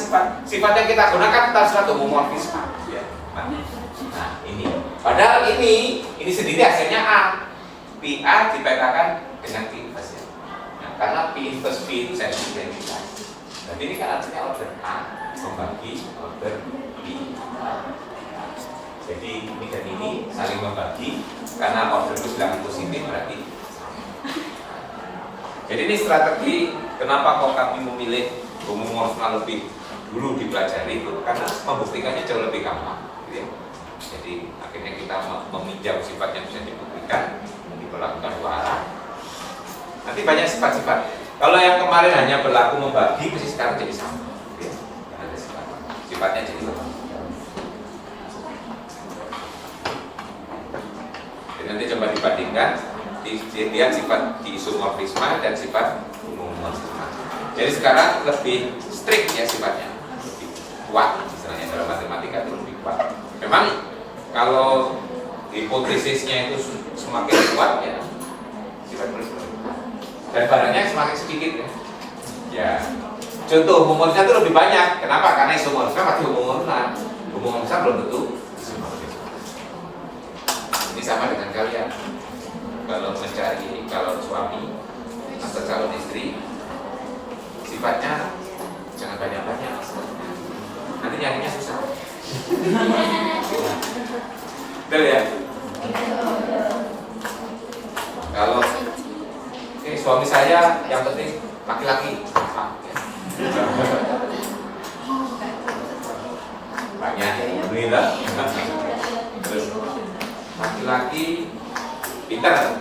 sifat yang kita gunakan tetap suatu homomorfisme. Ya. Nah, ini. Padahal ini sendiri hasilnya A. PA dipetakan dengan P inverse ya. Nah, karena P inverse P itu saya identitas. Jadi ini kan artinya order A membagi order B. Jadi ini dan ini saling membagi karena order itu bilangan positif berarti. Jadi ini strategi kenapa kok kami memilih homomorfisme lebih dulu dipelajari itu karena membuktikannya jauh lebih gampang. Gitu ya. Jadi akhirnya kita meminjam sifat yang bisa dibuktikan, diperlakukan dua arah. Nanti banyak sifat-sifat. Kalau yang kemarin hanya berlaku membagi, mesti sekarang jadi sama. Ya, ada sifatnya jadi sama. Jadi nanti coba dibandingkan, dilihat sifat di isomorfisme dan sifat homomorfisme. Jadi sekarang lebih strict ya sifatnya, lebih kuat, istilahnya dalam matematika itu lebih kuat. Memang kalau hipotesisnya itu semakin kuat ya sifat homomorfisme. Dan barangnya semakin sedikit ya. Ya. Contoh homomorfisme itu lebih banyak. Kenapa? Karena isomorfisme pasti homomorfisme. Homomorfisme belum tentu isomorfisme. Ini sama dengan kalian. Kalau mencari calon suami atau calon istri, sifatnya jangan banyak-banyak. Nanti nyarinya susah. Betul ya? Kalau suami saya yang penting laki-laki. Banyak alhamdulillah. Terus laki-laki pintar.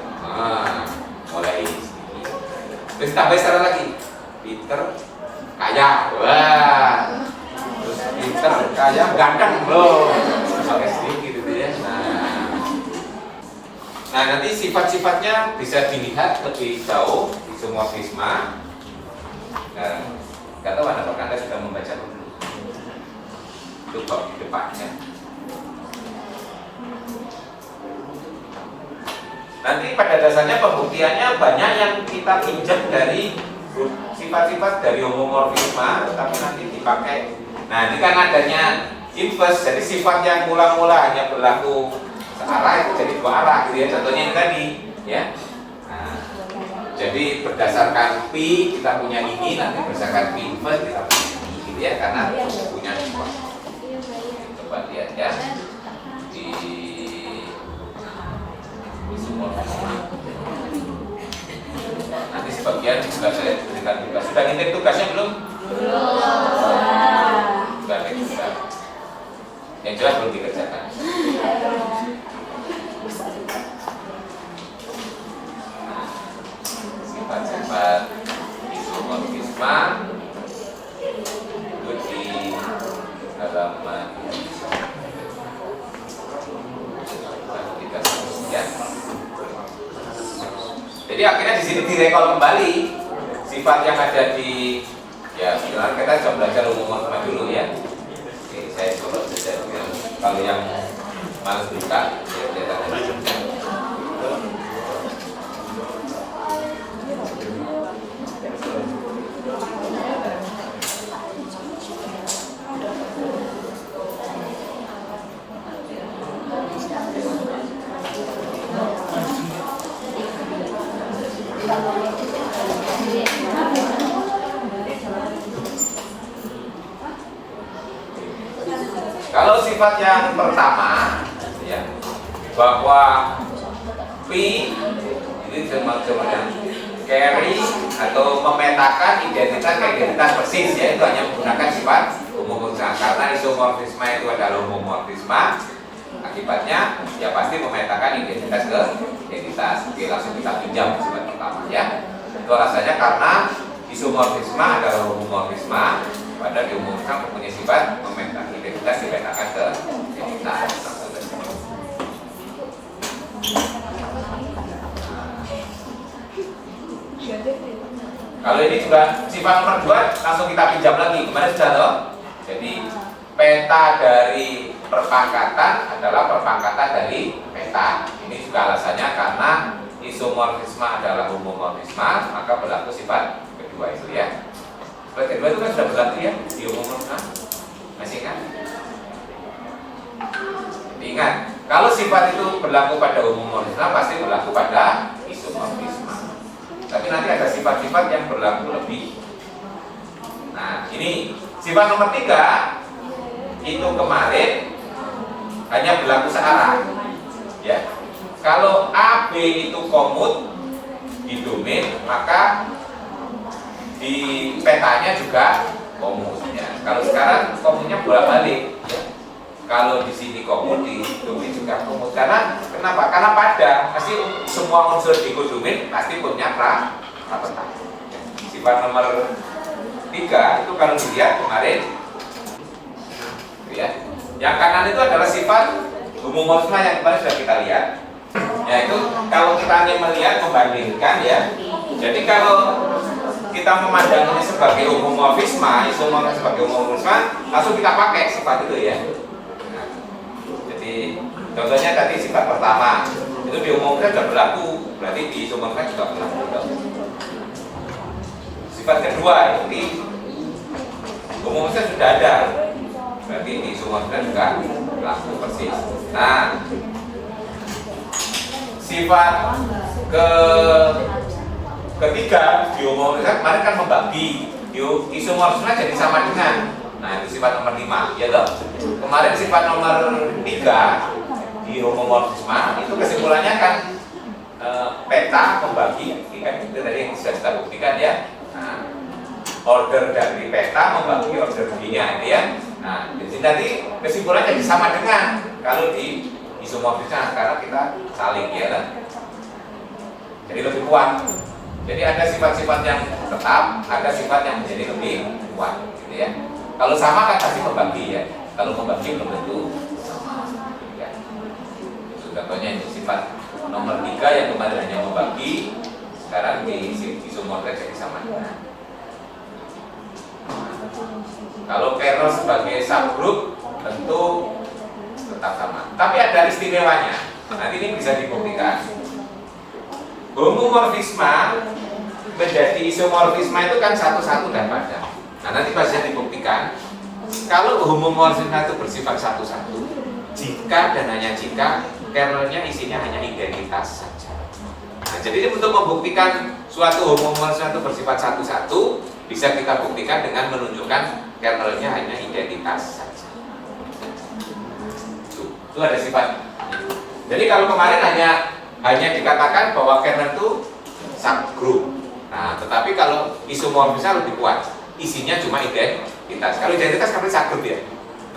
Mulai terus tambah secara lagi. Pintar, kaya. Wah. Terus pintar, kaya, ganteng loh. Pakai sedikit gitu ya. Nah, nanti sifat-sifatnya bisa dilihat lebih jauh di isomorfisme. Nggak tahu apakah Anda sudah membaca dulu. Itu bab di depannya. Nanti pada dasarnya pembuktiannya banyak yang kita pinjam dari sifat-sifat dari homomorfisme, tapi nanti dipakai. Nah, ini kan adanya inverse, jadi sifat yang mula-mula hanya berlaku searah itu jadi dua arah gitu ya. Contohnya ini tadi ya. Nah, jadi berdasarkan P kita punya ini, nanti berdasarkan P inverse kita punya ini gitu ya, karena punya dua. Coba lihat ya di isomorfisme. Nanti sebagian juga saya berikan tugas. Sudah ngitung tugasnya belum? Sudah juga. Yang jelas belum dikerjakan. Sifat-sifat isomorfisme itu di halaman 31 ya. Jadi akhirnya di sini direkol kembali sifat yang ada di ya. Sekarang kita coba belajar umum dulu ya. Oke, saya coba saja. Kalau yang malas buka, ya lihat aja. Kalau sifat yang pertama ya, bahwa P ini cuma yang carry atau memetakan identitas ke identitas persis ya, itu hanya menggunakan sifat homomorfisme. Karena isomorfisme itu adalah homomorfisme, akibatnya ya pasti memetakan identitas ke identitas. Oke, langsung kita pinjam sifat pertama ya. Itu alasannya karena isomorfisme adalah homomorfisme, pada diumumkan mempunyai sifat memetakan identitas dipetakan ke identitas. Kalau ini juga sifat nomor 2 langsung kita pinjam lagi. Kemarin sudah tahu. Jadi peta dari perpangkatan adalah perpangkatan dari peta. Ini juga alasannya karena isomorfisme adalah homomorfisme, maka berlaku sifat kedua itu ya. Sifat kedua itu kan sudah berlaku ya di homomorfisme. Masih ingat? Ingat, kalau sifat itu berlaku pada homomorfisme pasti berlaku pada isomorfisme. Tapi nanti ada sifat-sifat yang berlaku lebih. Nah, ini sifat nomor 3 itu kemarin hanya berlaku searah. Ya. Kalau AB itu komut di domain, maka di petanya juga komut. Ya. Kalau sekarang komutnya bolak-balik. Ya. Kalau di sini komut, di domain juga komut. Karena kenapa? Karena pada pasti semua unsur di domain pasti punya peta. Sifat nomor 3 itu kalau dilihat kemarin, ya, yang kanan itu adalah sifat homomorfisme yang kemarin sudah kita lihat. Yaitu kalau kita hanya melihat membandingkan ya. Jadi kalau kita memandangnya sebagai homomorfisme, isomorfisme sebagai homomorfisme, langsung kita pakai sifat itu ya. Contohnya tadi sifat pertama itu di homomorfisme sudah berlaku, berarti di isomorfisme juga berlaku. Sifat kedua itu di homomorfisme sudah ada, berarti di isomorfisme juga berlaku persis. Nah, sifat ketiga di homomorfisme kemarin kan membagi, di isomorfisme jadi sama dengan. Nah, itu sifat nomor 5 ya toh. Kemarin sifat nomor 3 di homomorfisme itu kesimpulannya kan peta membagi, kan itu tadi yang sudah kita buktikan ya. Nah, order dari peta membagi order B-nya itu ya. Nah, jadi nanti kesimpulannya jadi sama dengan kalau di isomorfisme karena kita saling ya kan. Jadi lebih kuat. Jadi ada sifat-sifat yang tetap, ada sifat yang menjadi lebih kuat gitu ya. Kalau sama kan pasti membagi ya. Kalau membagi belum tentu sama. Ya. Contohnya ini sifat nomor 3 yang kemarin hanya membagi, sekarang di isomorfisme jadi sama. Kalau kernel sebagai subgroup tentu tetap sama. Tapi ada istimewanya. Nanti ini bisa dibuktikan. Homomorfisme menjadi isomorfisme itu kan satu-satu dan pada. Nah, nanti bisa dibuktikan kalau homomorfisme itu bersifat satu-satu, jika dan hanya jika kernelnya isinya hanya identitas saja. Nah, jadi untuk membuktikan suatu homomorfisme itu bersifat satu-satu, bisa kita buktikan dengan menunjukkan kernelnya hanya identitas saja. Itu ada sifat. Jadi kalau kemarin hanya dikatakan bahwa kernel itu subgroup. Nah, tetapi kalau isomorfisme lebih kuat, isinya cuma identitas. Kalau identitas kan subgroup ya.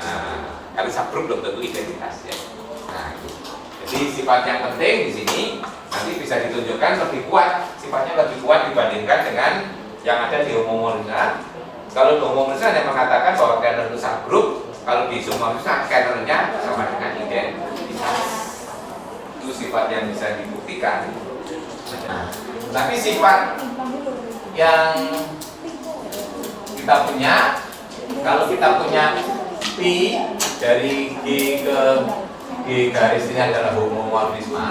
Nah, kalau subgroup belum tentu identitas ya. Nah, itu. Jadi sifat yang penting di sini nanti bisa ditunjukkan lebih kuat, sifatnya lebih kuat dibandingkan dengan yang ada di homomorfisme. Kalau di homomorfisme hanya mengatakan bahwa kernel itu subgroup, kalau di isomorfisme kernelnya sama dengan identitas. Itu sifat yang bisa dibuktikan. Nah, tapi sifat yang kita punya, kalau kita punya pi dari G ke G garis ini adalah homomorfisme,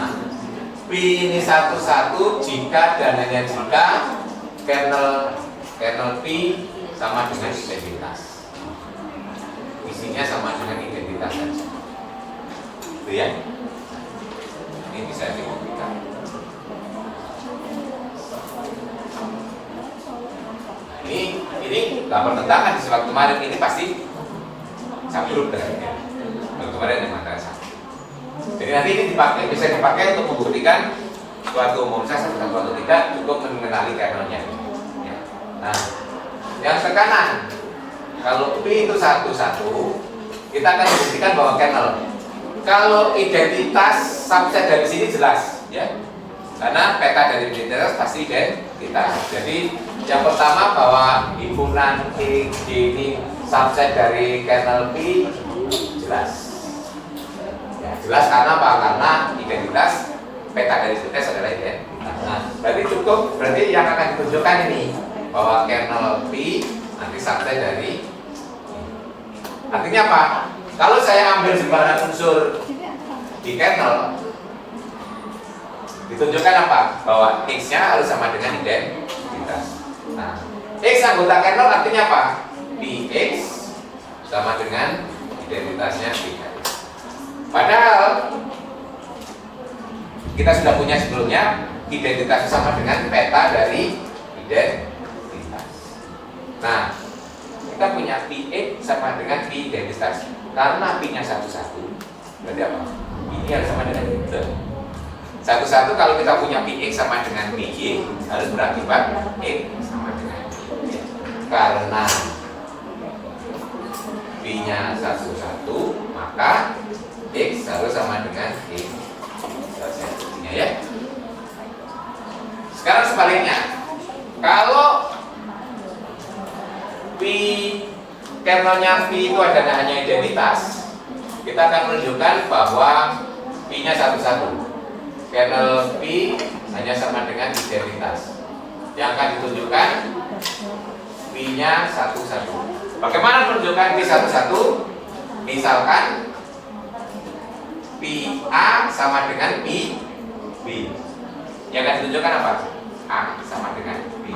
pi ini satu-satu jika dan hanya jika kernel pi sama dengan identitas, isinya sama dengan identitas saja. Itu ya, ini bisa dibuktikan. Ini nggak bertentangan di sifat kemarin, ini pasti subgroup dari ini. Kalau kemarin yang mengatakan sama. Jadi nanti ini bisa dipakai untuk membuktikan suatu homomorfisme atau suatu tidak, cukup mengenali kernelnya. Ya. Nah, yang tekanan, kalau pi itu satu-satu, kita akan membuktikan bahwa kernel. Kalau identitas subset dari sini jelas, ya, karena peta dari identitas pasti identitas. Jadi yang pertama bahwa himpunan G ini subset dari kernel P jelas. Ya, jelas karena apa? Karena identitas peta dari identitas adalah identitas. Nah, berarti yang akan ditunjukkan ini bahwa kernel P nanti subset dari. Artinya apa? Kalau saya ambil sembarang unsur di kernel, ditunjukkan apa? Bahwa X-nya harus sama dengan identitas. Nah, X anggota kernel artinya apa? Px sama dengan identitasnya P. Padahal kita sudah punya sebelumnya identitas sama dengan peta dari identitas. Nah, kita punya Px sama dengan P identitas. Karena P-nya satu-satu, berarti apa? Ini harus sama dengan itu. Satu-satu kalau kita punya Px sama dengan Py harus berakibat X sama dengan Y. Karena P-nya satu-satu, maka X harus sama dengan X. Selesai ya. Sekarang sebaliknya, kalau P kernelnya P itu adalah hanya identitas, kita akan menunjukkan bahwa P-nya satu-satu. Kernel P hanya sama dengan identitas. Yang akan ditunjukkan P-nya satu-satu. Bagaimana menunjukkan P satu-satu? Misalkan PA sama dengan P B. Yang akan ditunjukkan apa? A sama dengan B.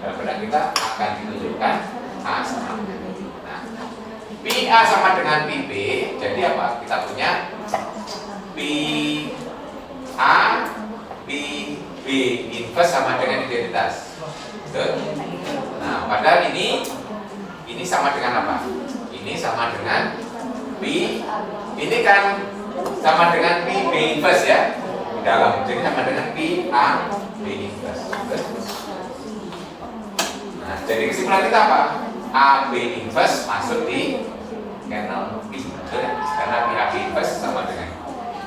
Dalam pada kita akan ditunjukkan A sama dengan B. Nah, PA sama dengan PB, jadi apa? Kita punya PA PB inverse sama dengan identitas. Nah, padahal ini sama dengan apa? Ini sama dengan P. Ini kan sama dengan P B inverse ya di dalam, jadi sama dengan P A B inverse. Nah, jadi kesimpulan kita apa? A B inverse masuk di kernel P, karena P A B inverse sama dengan.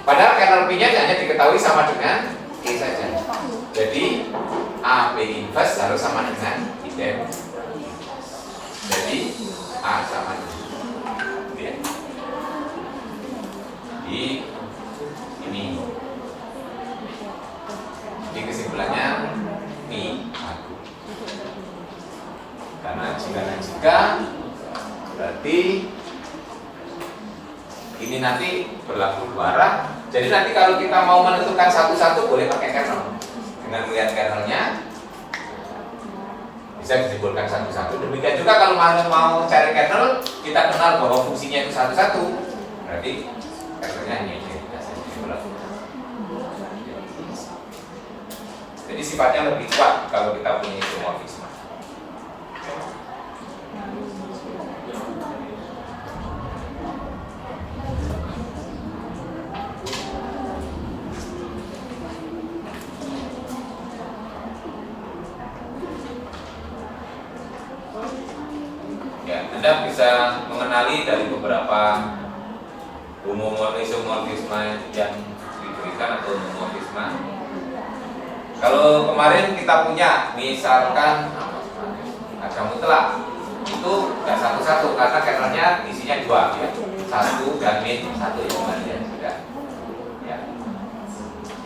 Padahal kernel P-nya hanya diketahui sama dengan E saja. Jadi A B inverse harus sama dengan identitas. Jadi A sama dengan ya. Di ini kesimpulannya ini aku, karena jika berarti ini nanti berlaku dua arah. Jadi nanti kalau kita mau menentukan satu-satu boleh pakai kernel dengan melihat kernelnya bisa disimpulkan satu-satu. Demikian juga kalau mau cari kernel, kita kenal bahwa fungsinya itu satu-satu. Berarti kernelnya ini. Jadi sifatnya lebih kuat kalau kita punya isomorfisme. Ya, Anda bisa mengenali dari beberapa isomorfisme yang diberikan atau homomorfisme. Kalau kemarin kita punya, misalkan ada mutlak, itu nggak satu-satu karena kernelnya isinya dua, ya. Satu dan min satu ya kemarin ya sudah. Ya.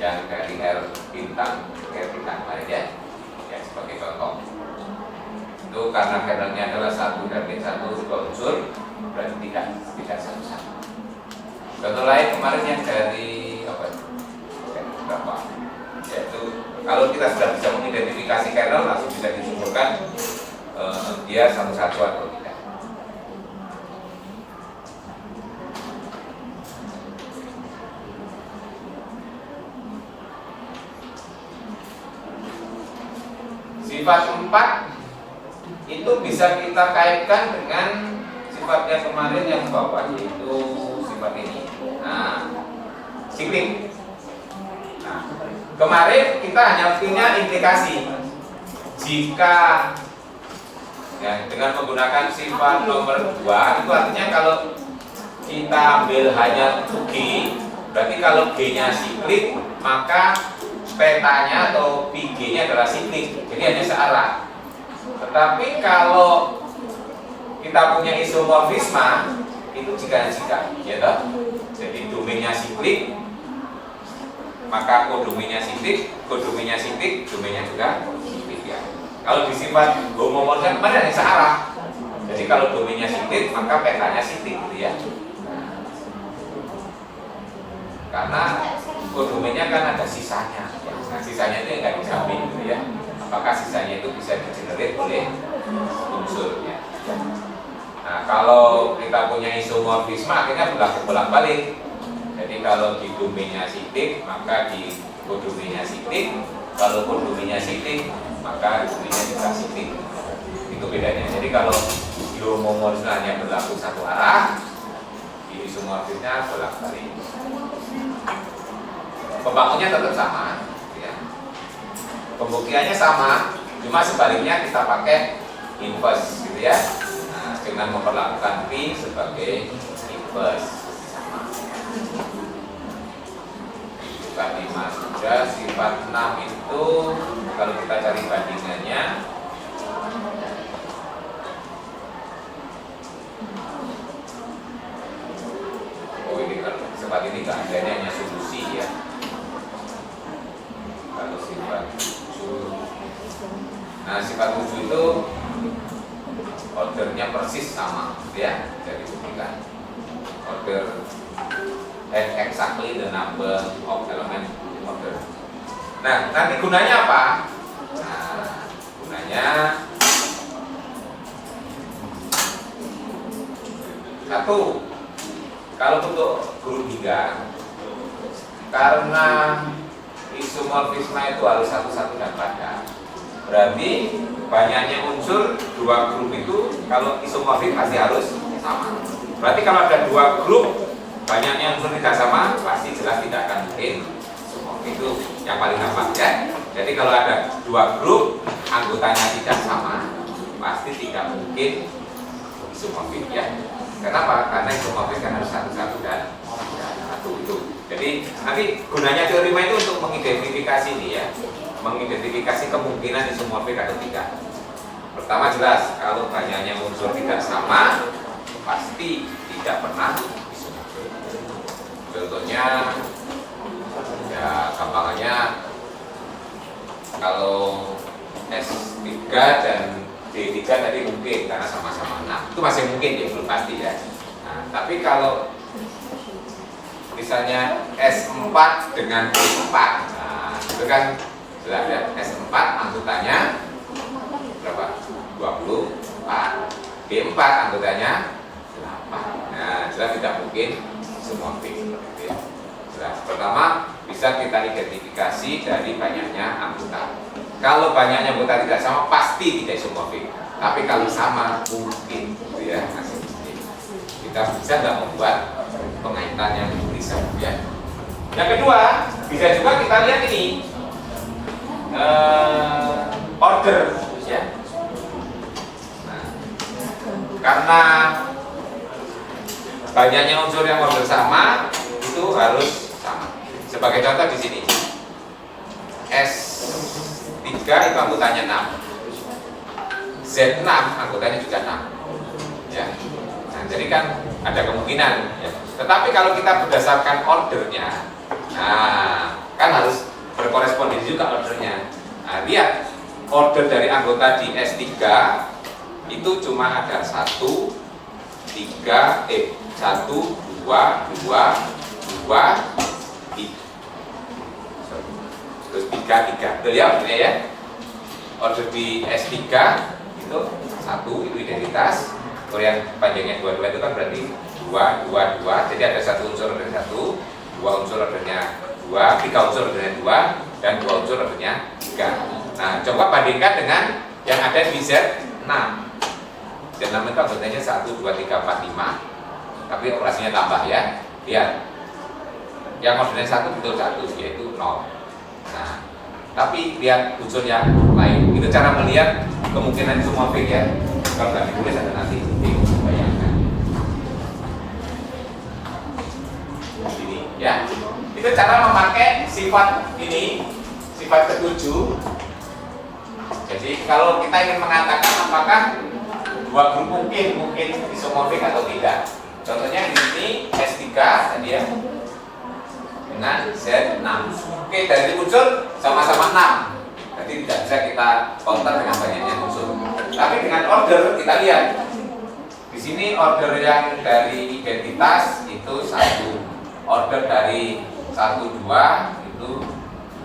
Yang dari R bintang kemarin ya. Ya sebagai contoh. Itu karena kernelnya adalah satu dan min satu dua unsur, berarti tidak satu-satu. Contoh lain kemarin yang dari apa? Berapa? Yaitu kalau kita sudah bisa mengidentifikasi kernel, langsung bisa disimpulkan dia satu-satu atau tidak. Sifat 4 itu bisa kita kaitkan dengan sifatnya kemarin yang bawah, yaitu sifat ini. Nah, siklik. Nah, kemarin kita hanya punya implikasi. Jika ya, dengan menggunakan sifat nomor 2, itu artinya kalau kita ambil hanya G, berarti kalau G-nya siklik, maka petanya atau PG-nya adalah siklik. Jadi hanya searah. Tetapi kalau kita punya isomorfisme, itu jika-jika, ya toh? Jadi domainnya siklik, maka kodomennya siklik, domainnya juga siklik ya. Kalau di sifat homomorfisme kemarin hanya searah. Jadi kalau domainnya siklik, maka petanya siklik gitu ya. Karena kodomennya kan ada sisanya. Ya. Nah, sisanya itu yang nggak dijamin gitu ya. Apakah sisanya itu bisa digenerate oleh unsur ya. Nah, kalau kita punya isomorfisme akhirnya bolak-balik. Jadi kalau di domainnya siklik, maka di kodomennya siklik. Kalau kodomennya siklik, maka domainnya juga siklik. Itu bedanya. Jadi kalau di homomorfisme hanya berlaku satu arah, di isomorfisnya bolak-balik. Pembangunnya tetap sama, ya. Pembuktiannya sama, cuma sebaliknya kita pakai inverse, gitu ya. Nah, dengan memperlakukan P sebagai inverse. Sifat 5 sudah, sifat 6 itu kalau kita cari bandingannya, oh ini kalau sifat ini nggak ada, ini hanya solusi ya. Kalau sifat 7, nah sifat 7 itu ordernya persis sama, ya, jadi buktikan order exactly the number of element order. Nah, nanti gunanya apa? Nah, gunanya satu, kalau untuk grup 3, karena isomorfisme itu harus satu-satu dan padat. Berarti banyaknya unsur dua grup itu kalau isomorfis pasti harus sama. Berarti kalau ada dua grup banyaknya unsur tidak sama, pasti jelas tidak akan mungkin isomorfis. Itu yang paling gampang ya. Jadi kalau ada dua grup anggotanya tidak sama, pasti tidak mungkin isomorfis ya. Kenapa? Karena isomorfis kan harus satu-satu dan satu itu. Jadi nanti gunanya teorema itu untuk mengidentifikasi ini ya, mengidentifikasi kemungkinan isomorfik atau tidak. Pertama jelas kalau banyaknya unsur tidak sama, pasti tidak pernah isomorfik. Contohnya, ya gampangannya kalau S3 dan D3 tadi mungkin karena sama-sama 6, itu masih mungkin ya, belum pasti ya. Nah, tapi kalau misalnya S4 dengan D4, nah itu kan jelas ya, S4 angkutannya berapa? 24. B4 anggotanya 8. Nah, jelas tidak mungkin isomorfik. Ya. Jelas. Pertama, bisa kita identifikasi dari banyaknya anggota. Kalau banyaknya anggota tidak sama, pasti tidak isomorfik. Tapi kalau sama, mungkin, gitu ya, masih mungkin. Kita bisa nggak membuat pengaitan yang bisa, ya. Yang kedua, bisa juga kita lihat ini order, ya. Karena banyaknya unsur yang order sama itu harus sama. Sebagai contoh di sini S3 itu anggotanya 6, Z6 anggotanya juga 6, ya. Nah, jadi kan ada kemungkinan, ya. Tetapi kalau kita berdasarkan ordernya, nah kan harus berkorespondensi juga ordernya. Nah, lihat order dari anggota di S3 itu cuma ada 1, 2, 2, 2, 3. Terus 3. Betul ya ordernya ya. Order di S3 itu 1 itu identitas. Kalau yang panjangnya 2 itu kan berarti 2, 2, 2. Jadi ada 1 unsur order 1, 2 unsur ordernya 2, 3 unsur ordernya 2, dan 2 unsur ordernya 3. Nah, coba bandingkan dengan yang ada di Z6. Z6 itu anggotanya 1, 2, 3, 4, 5. Tapi operasinya tambah ya. Lihat. Yang ordernya 1 betul 1, yaitu 0. Nah, tapi lihat unsur yang lain. Itu cara melihat kemungkinan isomorfik ya. Kalau nggak ditulis ada nanti bayangkan. Ini ya. Itu cara memakai sifat ini, sifat ketujuh. Jadi kalau kita ingin mengatakan apakah dua grup mungkin isomorfik atau tidak. Contohnya di sini S3 tadi ya dengan Z6. Oke, dari unsur sama-sama 6. Jadi tidak bisa kita counter dengan banyaknya unsur. Tapi dengan order kita lihat. Di sini order yang dari identitas itu 1. Order dari 1, 2 itu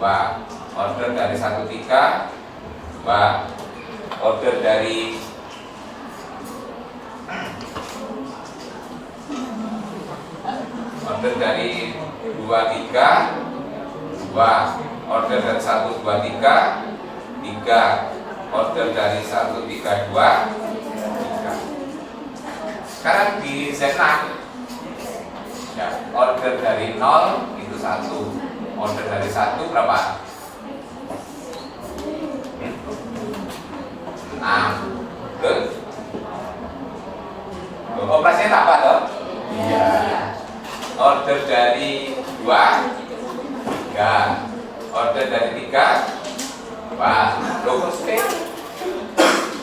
2. Order dari 1, 3 2. Order dari order dari 2, 3 2. Order dari 1, 2, 3 3. Order dari 1, 3, 2 3. Sekarang di Z6 ya, order dari 0 itu 1. Order dari 1 berapa? 6. Betul? Operasinya tambah toh? Iya. Order dari 2 3. Order dari 3 2.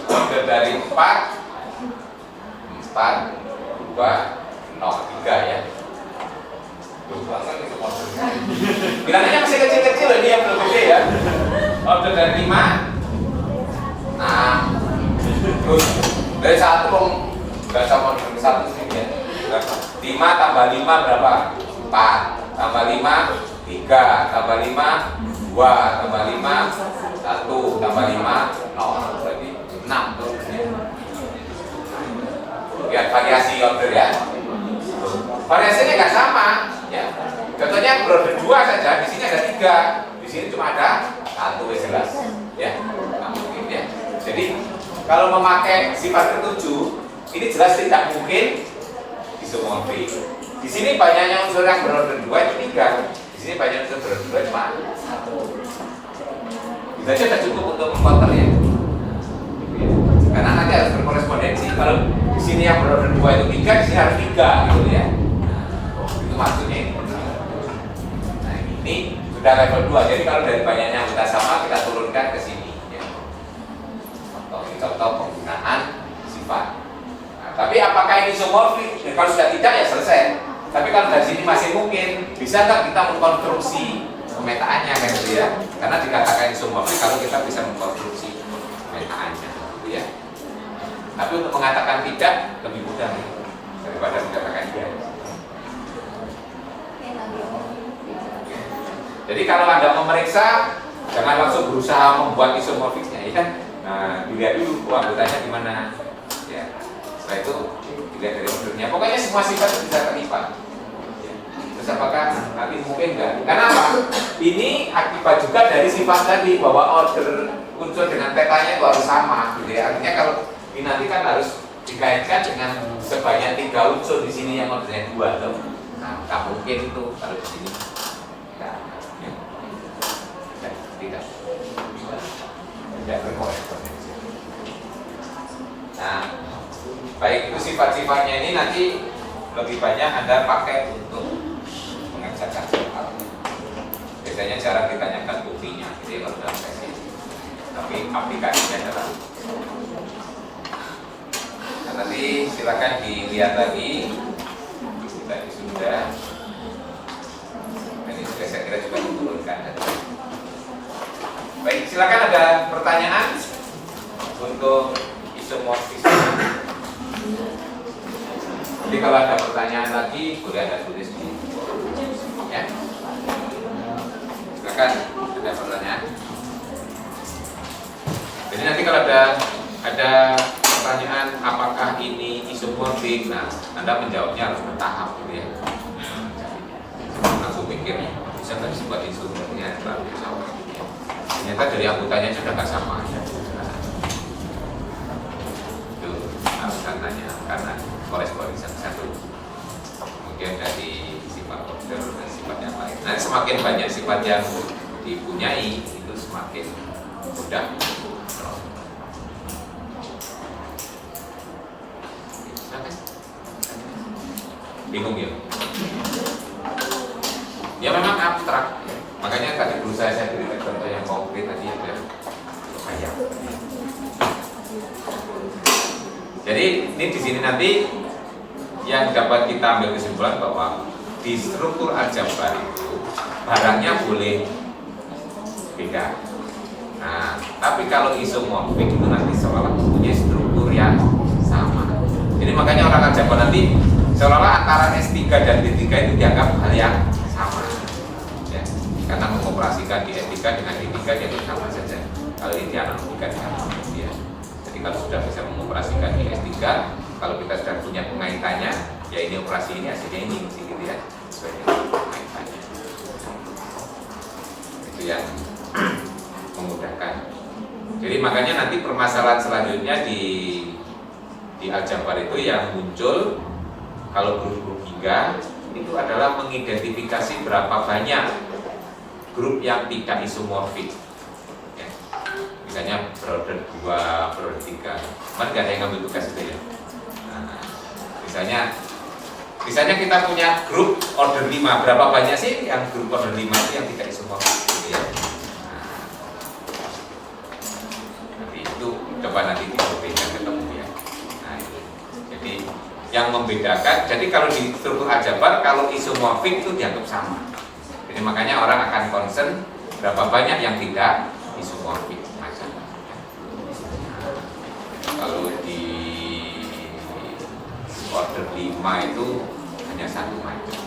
Order dari 4 2 0 3 ya. Bilangannya masih kecil-kecil ini yang belum gede ya. Order dari 5 6. Terus dari 1 nggak sama dengan 1 sih ya. 5 tambah 5 berapa? 4. Tambah 5 3. Tambah 5 2. Tambah 5 1. Tambah 5 0. Berarti 6 tuh. Lihat variasi order ya. Variasinya nggak sama ya. Contohnya order 2 saja, di sini ada 3. Di sini cuma ada 1 jelas ya. Nah, mungkin ya. Jadi kalau memakai sifat ketujuh, ini jelas tidak mungkin isomorfik. Di sini banyaknya unsur yang berorder 2 itu 3. Di sini banyak unsur berorder 2 cuma 1. Itu aja sudah cukup untuk mengcounter ya. Karena nanti harus berkorespondensi. Kalau di sini yang berorder 2 itu 3, di sini harus 3 gitu ya. Itu maksudnya ini. Nah, ini sudah level 2. Jadi kalau dari banyaknya anggota sama kita turunkan ke sini ya. Contoh penggunaan sifat. Nah, tapi apakah ini isomorfik? Kalau sudah tidak ya selesai. Tapi kalau dari sini masih mungkin, bisa nggak kita mengkonstruksi pemetaannya kan gitu ya? Karena dikatakan isomorfik kalau kita bisa mengkonstruksi pemetaannya, gitu ya. Tapi untuk mengatakan tidak lebih mudah nih, daripada mengatakan iya. Jadi kalau Anda memeriksa, jangan langsung berusaha membuat isomorfiknya ya. Nah, dilihat dulu anggotanya gimana. Ya. Setelah itu dilihat dari ordernya. Pokoknya semua sifat itu bisa terlipat. Ya. Terus apakah nanti mungkin enggak? Karena apa? Ini akibat juga dari sifat tadi bahwa order unsur dengan petanya itu harus sama. Gitu ya. Artinya kalau ini nanti kan harus dikaitkan dengan sebanyak 3 unsur di sini yang ordernya 2 tuh. Nah, tak mungkin itu kalau di sini. Nah, ya. Tidak. Tidak berkorespondensi. Nah, baik itu sifat-sifatnya ini nanti lebih banyak Anda pakai untuk mengerjakan soal. Biasanya jarang ditanyakan buktinya, jadi kalau dalam tes ini. Tapi aplikasinya adalah. Nah, nanti silakan dilihat lagi. Tadi sudah. Ini sudah saya kira juga diturunkan. Baik, silakan ada pertanyaan untuk isomorfisme. Jadi kalau ada pertanyaan lagi boleh Anda tulis di ya. Silakan ada pertanyaan. Jadi nanti kalau ada pertanyaan apakah ini isomorfik, nah Anda menjawabnya harus bertahap gitu ya. Langsung pikir bisa nggak disebut isomorfnya baru jawab. Ternyata dari anggotanya sudah nggak sama. Itu harus tanya karena korespondensi satu. Kemudian dari sifat order dan sifat yang lain. Nah, semakin banyak sifat yang dipunyai itu semakin mudah. Bingung ya? Ya memang abstrak. Makanya tadi berusaha saya berikan contoh yang konkret tadi ya, kayak. Jadi ini di sini nanti yang dapat kita ambil kesimpulan bahwa di struktur aljabar itu barangnya boleh beda. Nah, tapi kalau isomorfik itu nanti seolah punya struktur yang sama. Jadi makanya orang aljabar nanti seolah antara S3 dan D3 itu dianggap hal yang sama. Karena mengoperasikan di S3 dengan D3 itu sama saja. Kalau ini dianalogikan dengan ya. Jadi kalau sudah bisa mengoperasikan di S3, kalau kita sudah punya pengaitannya, ya ini operasi ini hasilnya ini mesti gitu ya. Sebagai pengaitannya. Itu yang memudahkan. Jadi makanya nanti permasalahan selanjutnya di aljabar itu yang muncul kalau grup-grup hingga itu adalah mengidentifikasi berapa banyak grup yang tidak isomorfik ya. Misalnya berorder 2, berorder 3 kan gak ada yang ngambil tugas itu ya. Nah, misalnya kita punya grup order 5, berapa banyak sih yang grup order 5 itu yang tidak isomorfik gitu ya. Nah, nanti itu coba nanti dicobakan ketemu ya. Nah, itu. Jadi yang membedakan, jadi kalau di struktur aljabar kalau isomorfik itu dianggap sama. Jadi makanya orang akan concern berapa banyak yang tidak isomorfik macam. Kalau di order 5 itu hanya satu macam.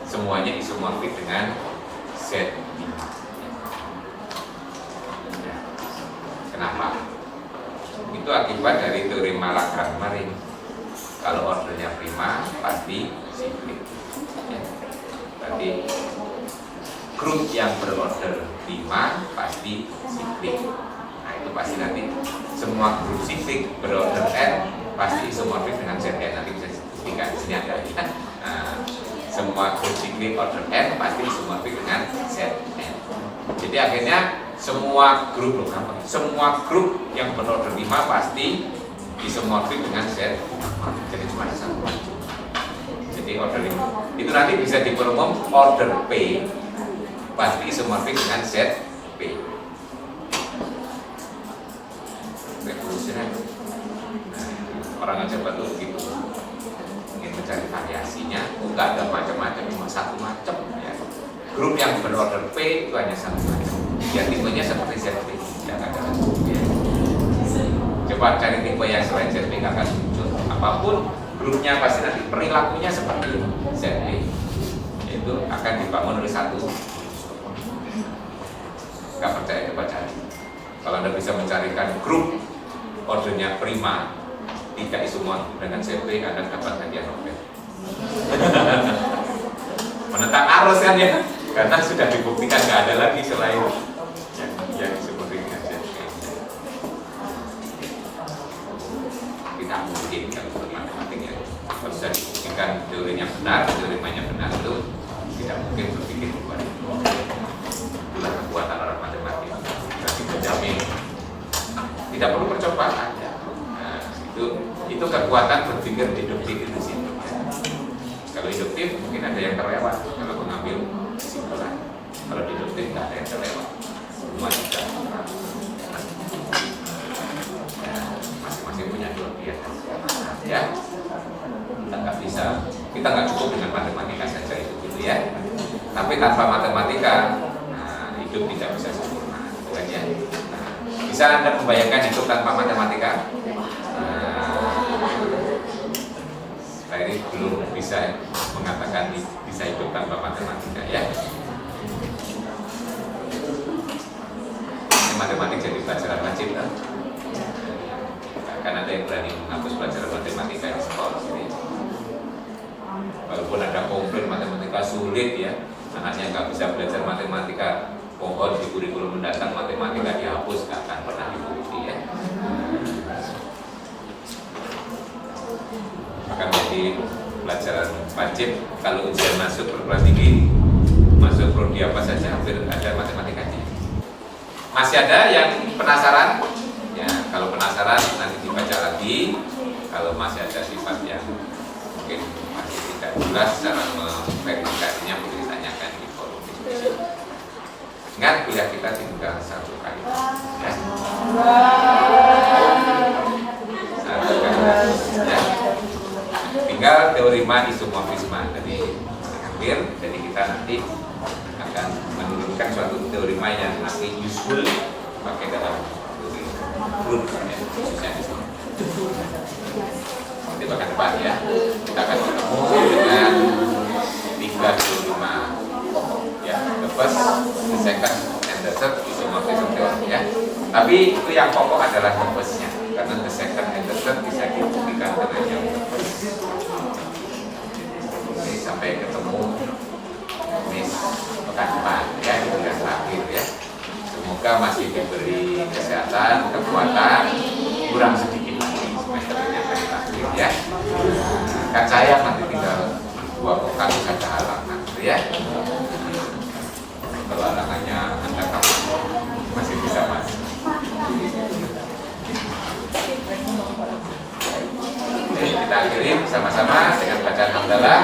Semuanya isomorfik dengan Z5. Kenapa? Itu akibat dari teori Malagrange kemarin. Kalau ordernya prima pasti siklik. Berarti grup yang berorder 5 pasti siklik. Nah itu pasti nanti semua grup siklik berorder N pasti isomorfik dengan Zn. Nanti bisa dibuktikan di sini ada. Nah, semua grup siklik order N pasti isomorfik dengan Zn. Jadi akhirnya semua grup yang berorder 5 pasti isomorfik dengan Z. Jadi cuma satu. Jadi order 5 itu nanti bisa diperumum order P pasti isomorfik dengan Z P. Revolusioner. Orang aja betul gitu. Ingin mencari variasinya, nggak ada macam-macam, cuma satu macam ya. Grup yang berorder P itu hanya satu macam. Ya tipenya seperti Z P, tidak ada ya. Coba cari tipe yang selain Z P nggak akan muncul. Apapun grupnya pasti nanti perilakunya seperti ZP, itu akan dibangun oleh satu. Nggak percaya coba cari. Kalau Anda bisa mencarikan grup ordernya prima, tidak isomorf dengan CP, Anda dapat hadiah Nobel. Menentang arus kan ya, karena sudah dibuktikan nggak ada lagi selain yang seperti dengan CP. Tidak mungkin kalau matematik ya. Kalau sudah dibuktikan teorinya benar, teorimanya benar, itu tidak mungkin berpikir buat itulah kekuatan orang matematik. Berarti menjamin tidak perlu percobaan. Nah, itu kekuatan berpikir deduktif itu sih. Kalau induktif mungkin ada yang terlewat kalau mengambil kesimpulan. Kalau deduktif nggak ada yang terlewat, semua juga masing-masing punya kelebihan. Ya, kita nggak cukup dengan matematika saja itu gitu ya. Tapi tanpa matematika, hidup tidak bisa sempurna, bukan ya? Bisa Anda membayangkan hidup tanpa matematika? Saya ini belum bisa mengatakan bisa hidup tanpa matematika ya. Ini matematik jadi pelajaran wajib kan? Kan ada yang berani menghapus pelajaran matematika di sekolah sini. Walaupun ada komplain matematika sulit ya, anaknya nggak bisa belajar matematika, pohon di kurikulum mendatang matematika dihapus, nggak akan pernah diikuti ya. Maka menjadi pelajaran wajib kalau ujian masuk perguruan tinggi, masuk prodi apa saja hampir ada matematikanya. Masih ada yang penasaran? Ya, kalau penasaran nanti dibaca lagi. Kalau masih ada sifat yang mungkin masih tidak jelas cara memverifikasinya, boleh ditanyakan di forum diskusi. Ingat, kuliah kita tinggal 1 kali. Ya. 1 kali. Ya. Tinggal teorema isomorfisme dari hampir. Jadi kita nanti akan menurunkan suatu teorema yang nanti useful pakai dalam proof ya, khususnya di sini. Nanti bahkan depan ya, kita akan ketemu dengan 3 teorema ya, the first, the second, and the third isomorphism theory ya. Tapi itu yang pokok adalah the first-nya, karena the second and the third bisa dibuktikan dengan yang the first. Oke, sampai ketemu pekan depan ya, di bulan terakhir ya. Semoga masih diberi kesehatan, kekuatan, kurang sedikit lagi semester ini akan terakhir ya. Kan saya nanti tinggal 2 pekan saja halangan ya. Kalau halangannya Anda kamu masih bisa masuk. Oke, kita akhiri sama-sama dengan bacaan hamdalah.